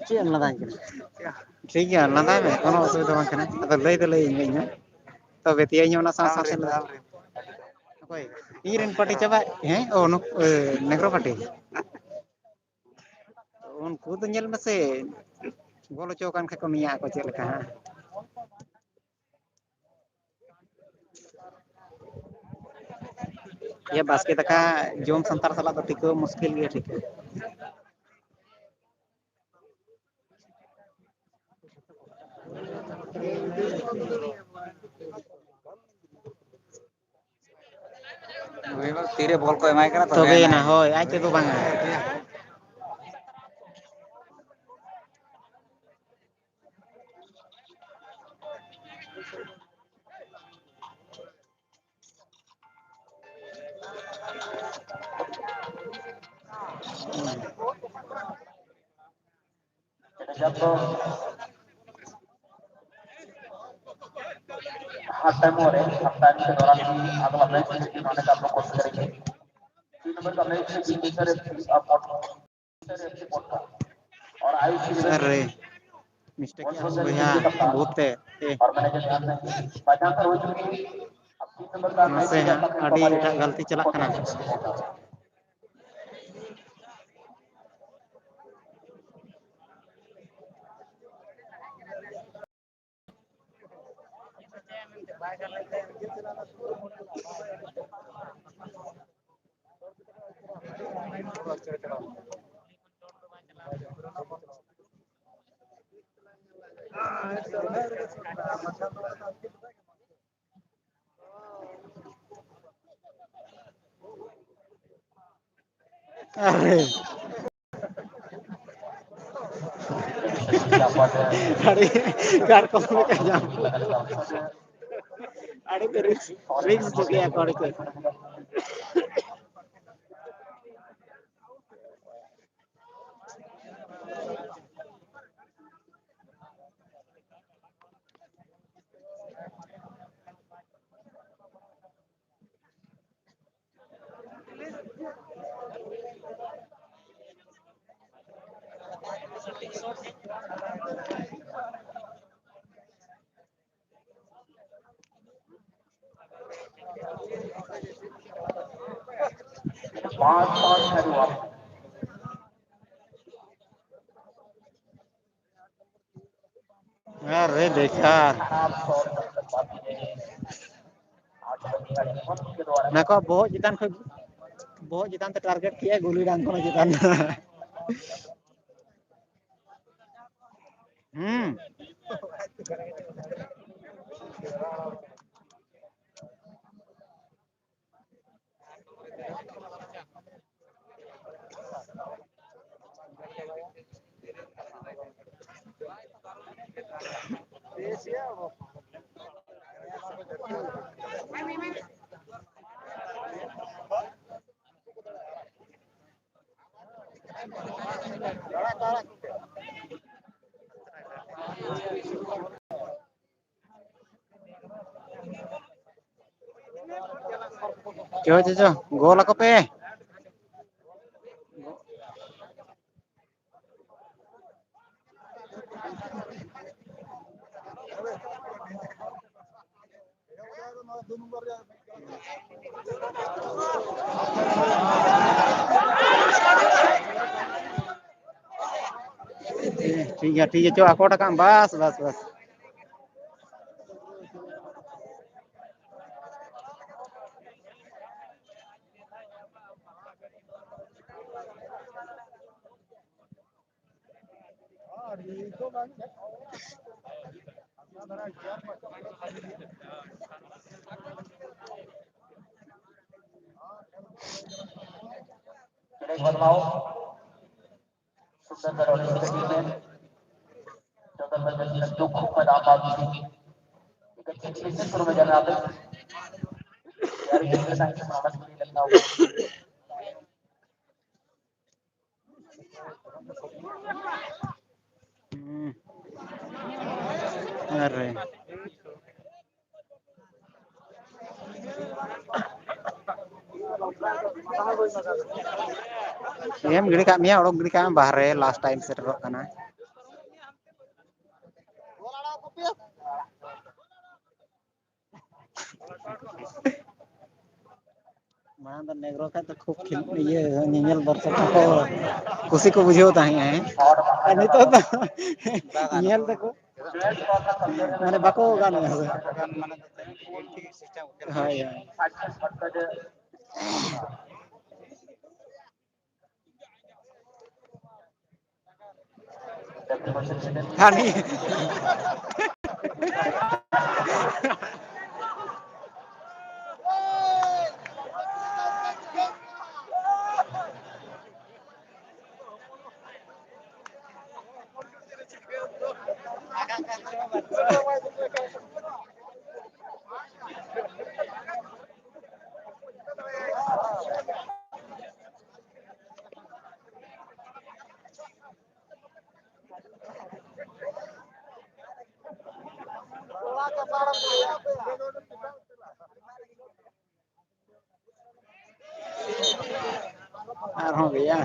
cium lah tanya. ठीक है लंदा में कोनो असुविधा बांग कना तो लई तो लई इंगे तो बेतिया ᱧᱚ ᱚᱱᱟ ᱥᱟᱶ ᱥᱟᱶ ᱛᱮ ᱚᱠᱚᱭ ᱤᱧᱨᱮᱱ ᱯᱟᱴᱤ ᱪᱟᱵᱟ ᱦᱮᱸ ᱚ ᱱᱮᱜᱨᱳ ᱯᱟᱴᱤ उनको तो ñᱮᱞ ᱢᱮᱥᱮ ᱵᱚᱞ ᱦᱚᱪᱚ ᱠᱟᱱ ᱠᱷᱟᱡ ᱠᱚ ᱱᱤᱭᱟ ᱠᱚ ᱪᱮᱫ ᱞᱮᱠᱟ ये बास्के दका जोम संतार साला तो टिको मुश्किल गया ठीक है तीरे बॉल को एमाय करा तबे ना होय आज ते तो बांगा जब हाफ टाइम हो रहे हैं हाफ टाइम के दौरान भी अगला मैच की माने का आप लोग कोशिश करेंगे 3 नंबर का मैच है विनिसर एफसी और आयुष अरे मिस्टेक क्या हो गया बहुत है और मैनेजर ध्यान देंगे पहचान कर हो चुकी है अब 3 नंबर का मैच से जब तक अड़ी एटा गलती चला कना अरे अरे कार को में क्या जाम अरे तो रिक्स हो गया कर के पांच खिलाड़ी वापस अरे बेकार मैं को बहुत जितान तो टारगेट किया गुली डांग को जितान जो गोल को पे ठीक है जो आकोटा काम बस बस बस बदलाव सुंदर और इसकी टीम में चौदह बजे लड्डू खूब मैदान बाजी एक अच्छी चीज से शुरू में जाना आता है यार ये टाइम से समझ नहीं लगता होगा अरे Em gini kami ya orang gini kami bahare last time seterok kana. Mana dan negro kan tuh खूब खिल ये nyel दर्शक को खुशी को बुझियो ताही है अनि तो nyel देखो माने बाको गाने है माने सिस्टम हाय हानी arhong ya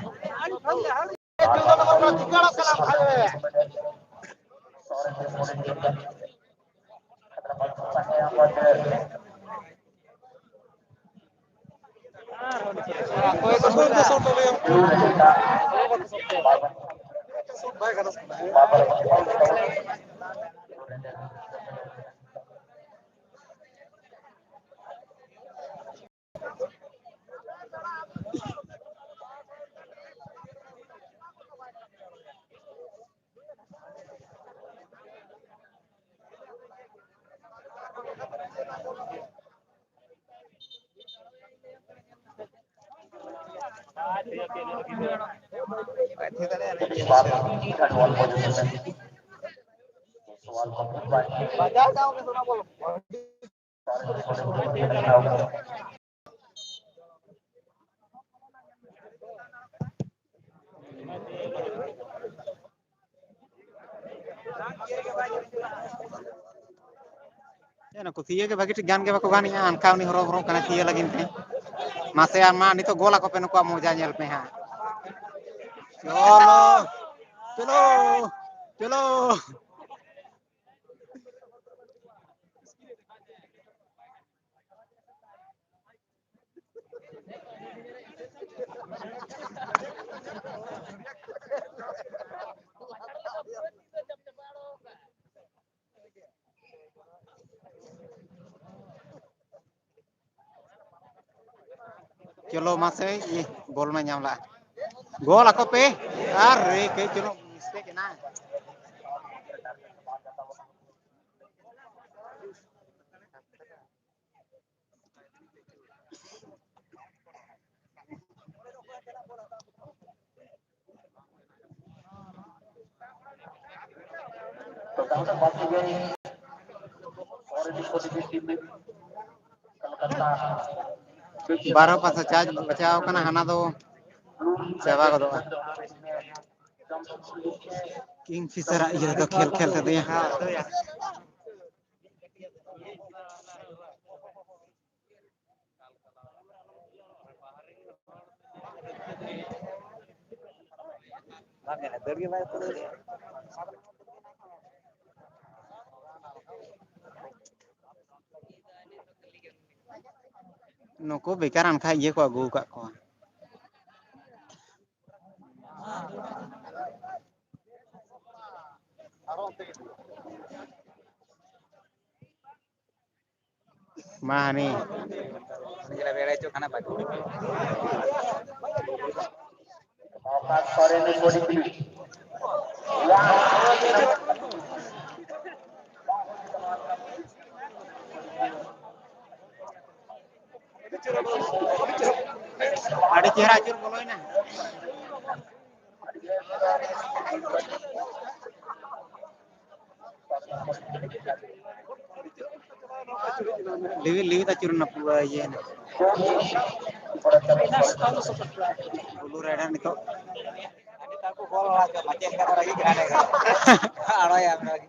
ना कुतिये के बाकी गान के बाको गानी अनका उनी हरो हरो कना तिये लगिन पे मासे आमा नि तो गोला को पे नको मोजा नेल पे हां चलो चलो चलो चलो मासे ये गोल में nyamla gol ako pe are ke chelo mistake na बारह पास चार्ज बचाव कना हना दो सेवा को दो किंग फिशर ये तो खेल खेलते थे नुको बेकार अनखा ये को अगू का को मानी gila bela itu kana bagu ada cera acur boloy na liwi acur na pura ye na bulu reda nito aku bola aja macam kan lagi gede ada ya lagi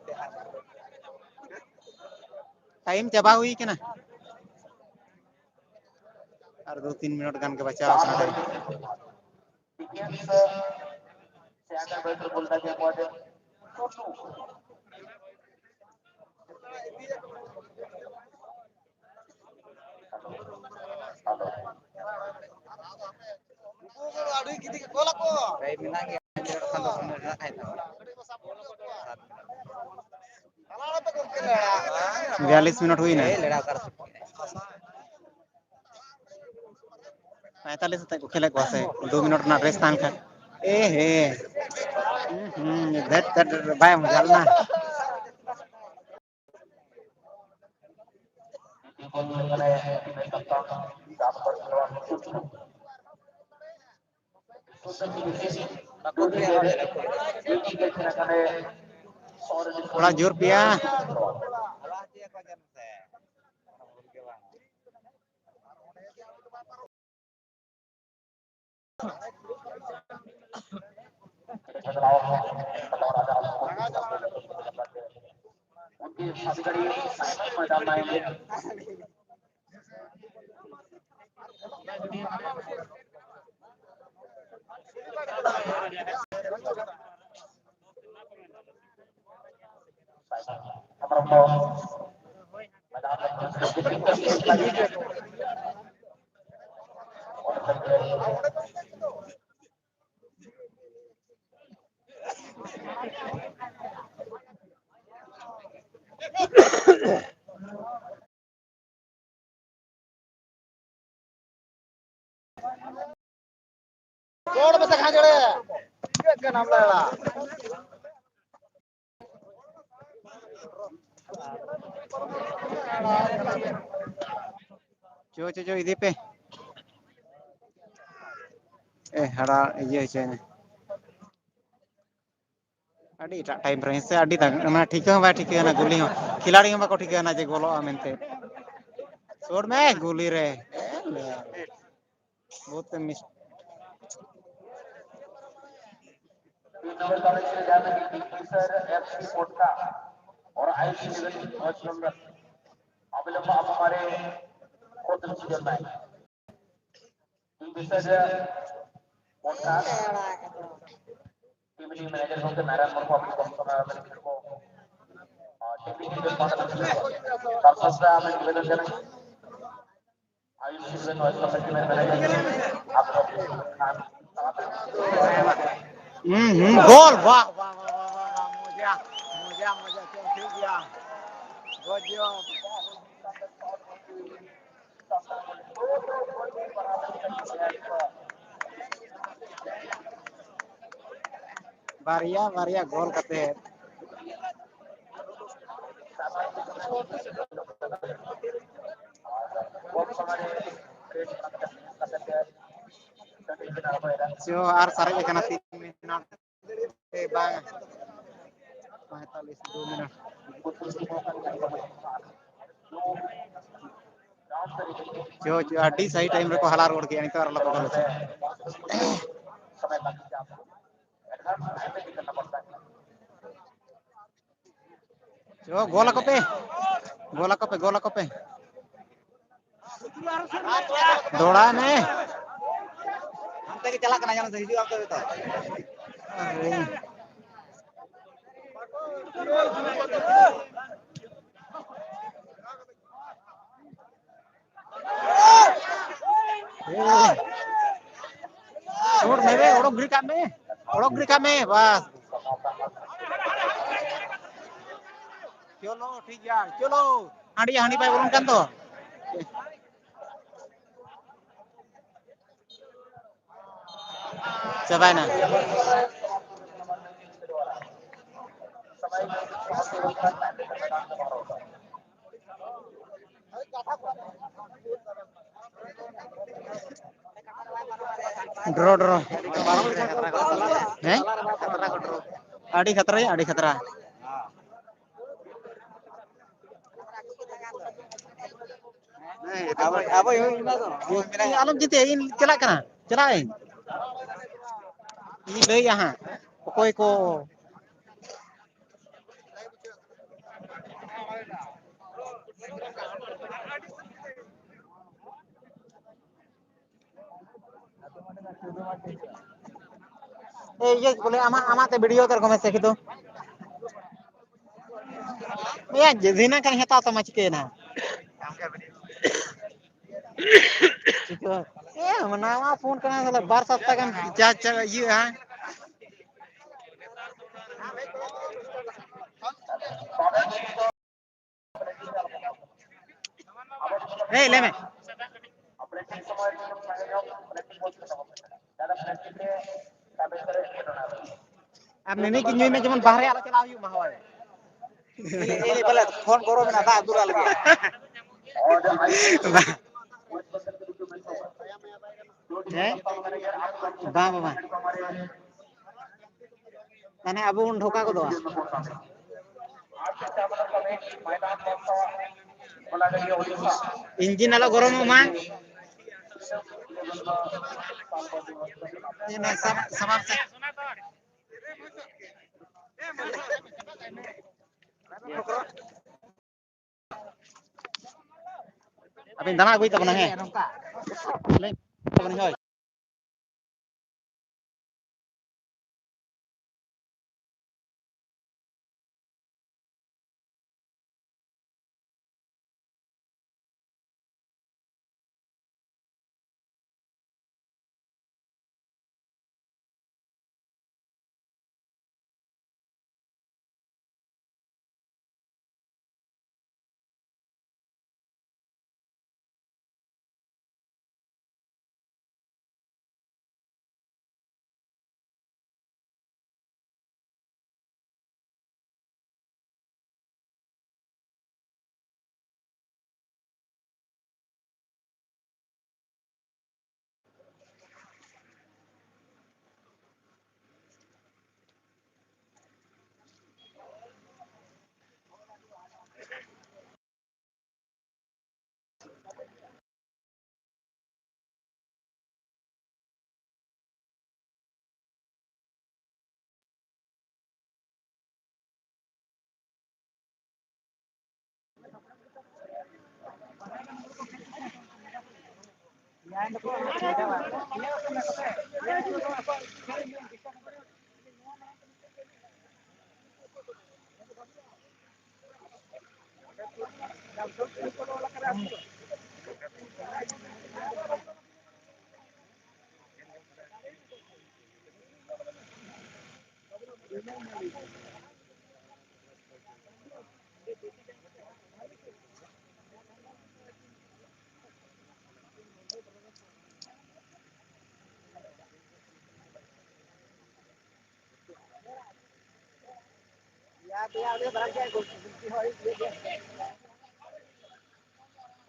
time coba hui kena और 2-3 minute गान के बचाव time से अगर बेहतर बोलता है वो है भाई मिलांगे खान तो सुन रहा है 42 मिनट हुई ना 45 तक खेले को से 2 मिनट ना रेस्ट तान का ए हे दैट बाय मजालना थोड़ा जोर पिया उनकी सबगड़ी मैदान में आएंगे जोड़ बस कहां जड़े के नाम लेला जो इधर पे ए हड़ा ये चेन अड़ी टाइम रहे से अड़ी तक मैं ठीक है भाई ठीक है ना गोली हो खिलाड़ी में को ठीक है ना जे गोलो आमेंते छोड़ में गोली रे बहुत मिस नंबर कॉलेज से जाने की सर एफसी कोटा और IC level match number available आप हमारे कोचिंग सीजन में सर कोटा टीम मैनेजर होकर नारायण मर्को अपनी कंपनी को टेक्निकल डिपार्टमेंट तब हमें निवेदन करें आयुष सीजन मैच कमेटी में मैनेजर आप गोल वाह वाह वाह मजा ठीक गया गजब बारिया गोल करते हैं जो आर सारे लेकिन 3 मिनट ए बांग 45 2 मिनट जो अड्डी सही टाइम रे को हला रोड के नितो रला बगल से समय लगता है एडवांस टाइम में करना पड़ता है जो गोला को पे दौड़ा में हम तक चला करना जाना सही आप तो अरे छोड़ मेरे ओड़ो ग्रिका में बस चलो ठीक है चलो हांडी पाई बोलूं kan तो चबाय ना ड्रो हैं आड़ी खतरा आलम जीते इन चला कना चलाए ini lay यहाँ कोई को ये बोले आमा ते वीडियो तर कमे से तो या जेना kan heta to ma chike na चिको ए मनावा फोन करना साला बार सप्ताह का क्या ये है ए ले में अब नहीं कि न्यू में जमन बाहर आला चला you महावा ini balik phone koro mina ta abdul lagi bang bang tane abu un dhoka ko doa engine आला गरम हो मां ini sama apa dana agui tabana he tabana hoy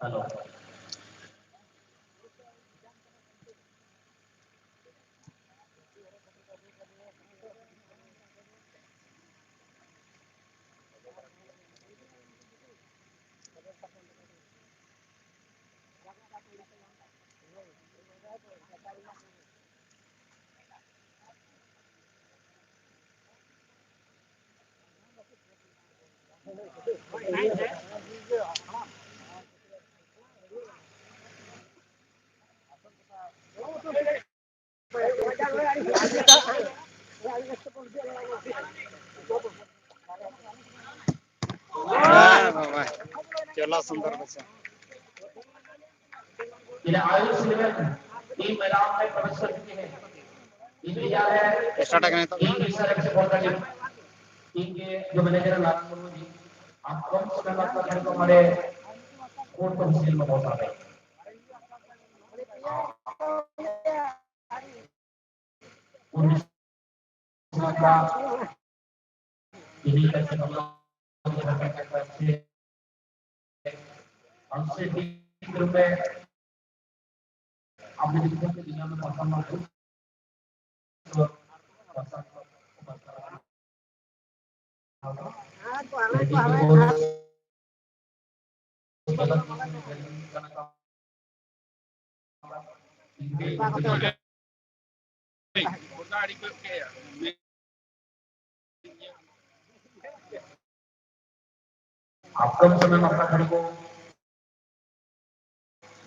hello चलो सुंदर बच्चा ये आयुष लेवल टीम मैदान में प्रवेश कर चुके हैं टीम तैयार है स्टार्ट करने तो टीम इस तरह से बॉल करेगी टीम के जो मैनेजर लास्ट करो जी आप कम समय बात कर रहे हो हमारे कोर्ट तहसील में बहुत आ रहे हैं यही कैसे हम लोग हमसे टीम ग्रुप में अपने विषयों के दुनिया में परफॉर्म करो आप कम समय में अपना घर को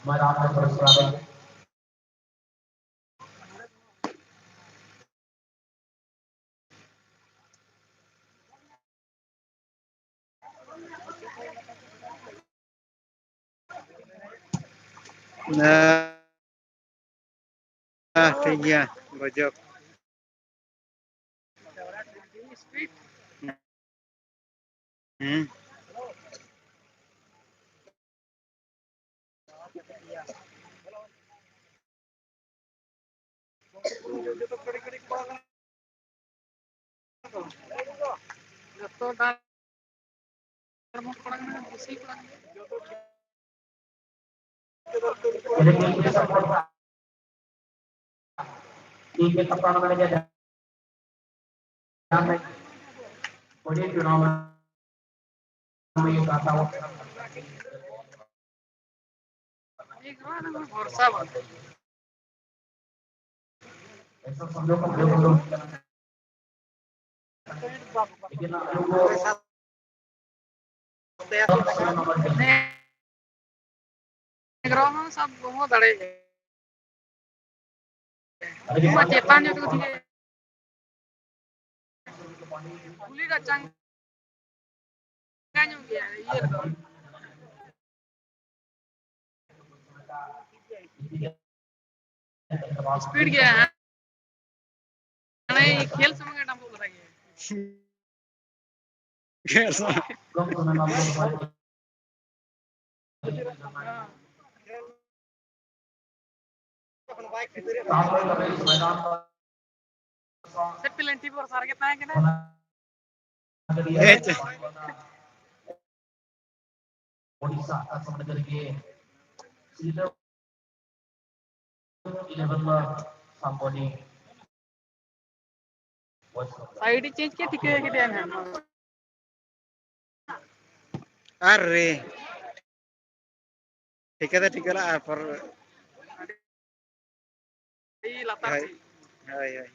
मैदान में प्रवेश करा देंगे ठीक गया गजब हम्म ठीक है कप्तान मैंने क्या ध्यान रखें बड़े चुनाव में ये कहता हूँ ऐसा समझो कम लोगों को लेकिन लोगों स्पीड गया है नहीं खेल समय का बोल रहा कैसा कम समय में लोग मैदान से पेनल्टी पर सार कितना है कि ना ओडिशा का समझ करके सीधे 11 संबोधी साइड चेंज किया ठीक है कि ध्यान है अरे ठीक है ला पर ये लाता हाय हाय हाय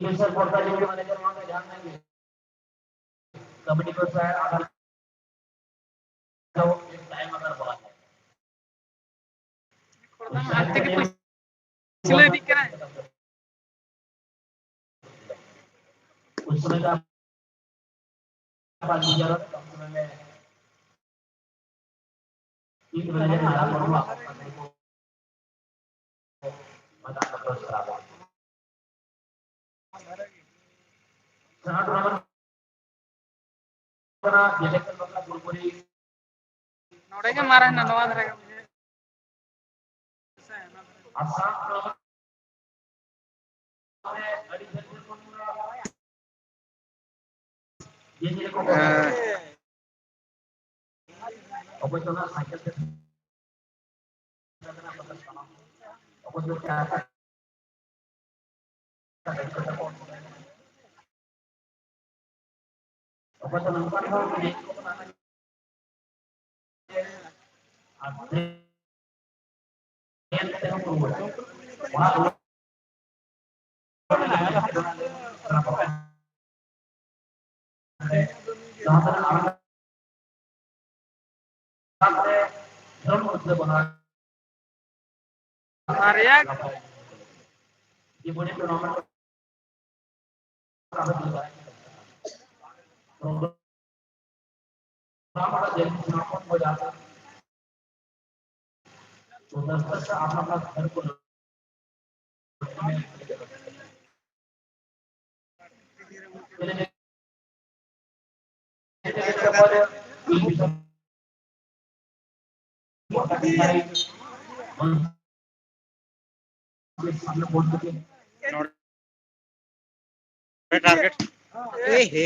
ये सर पोर्टफोलियो के मैनेजर वहां पे ध्यान देंगे कबड्डी को शायद अगर टाइम अगर बढ़ा है हाथ के पिछले दिख रहा है उस समय का पानी जरूरत कम समय में 3 मैनेजर नया करूंगा मैदान का प्रवेश करा टूर्नामेंट बना इलेक्शन बना गुरुपुरी नोड़े के मारा है ना नवा धरेगा मुझे आसाम ये को अब तो ना साइकिल से अब तो क्या अब तो नंबर हो कि वहाँ बना अरे यार ये बड़े टूर्नामेंट हो जाता तो 10 से आप अपना घर को टारगेट ए हे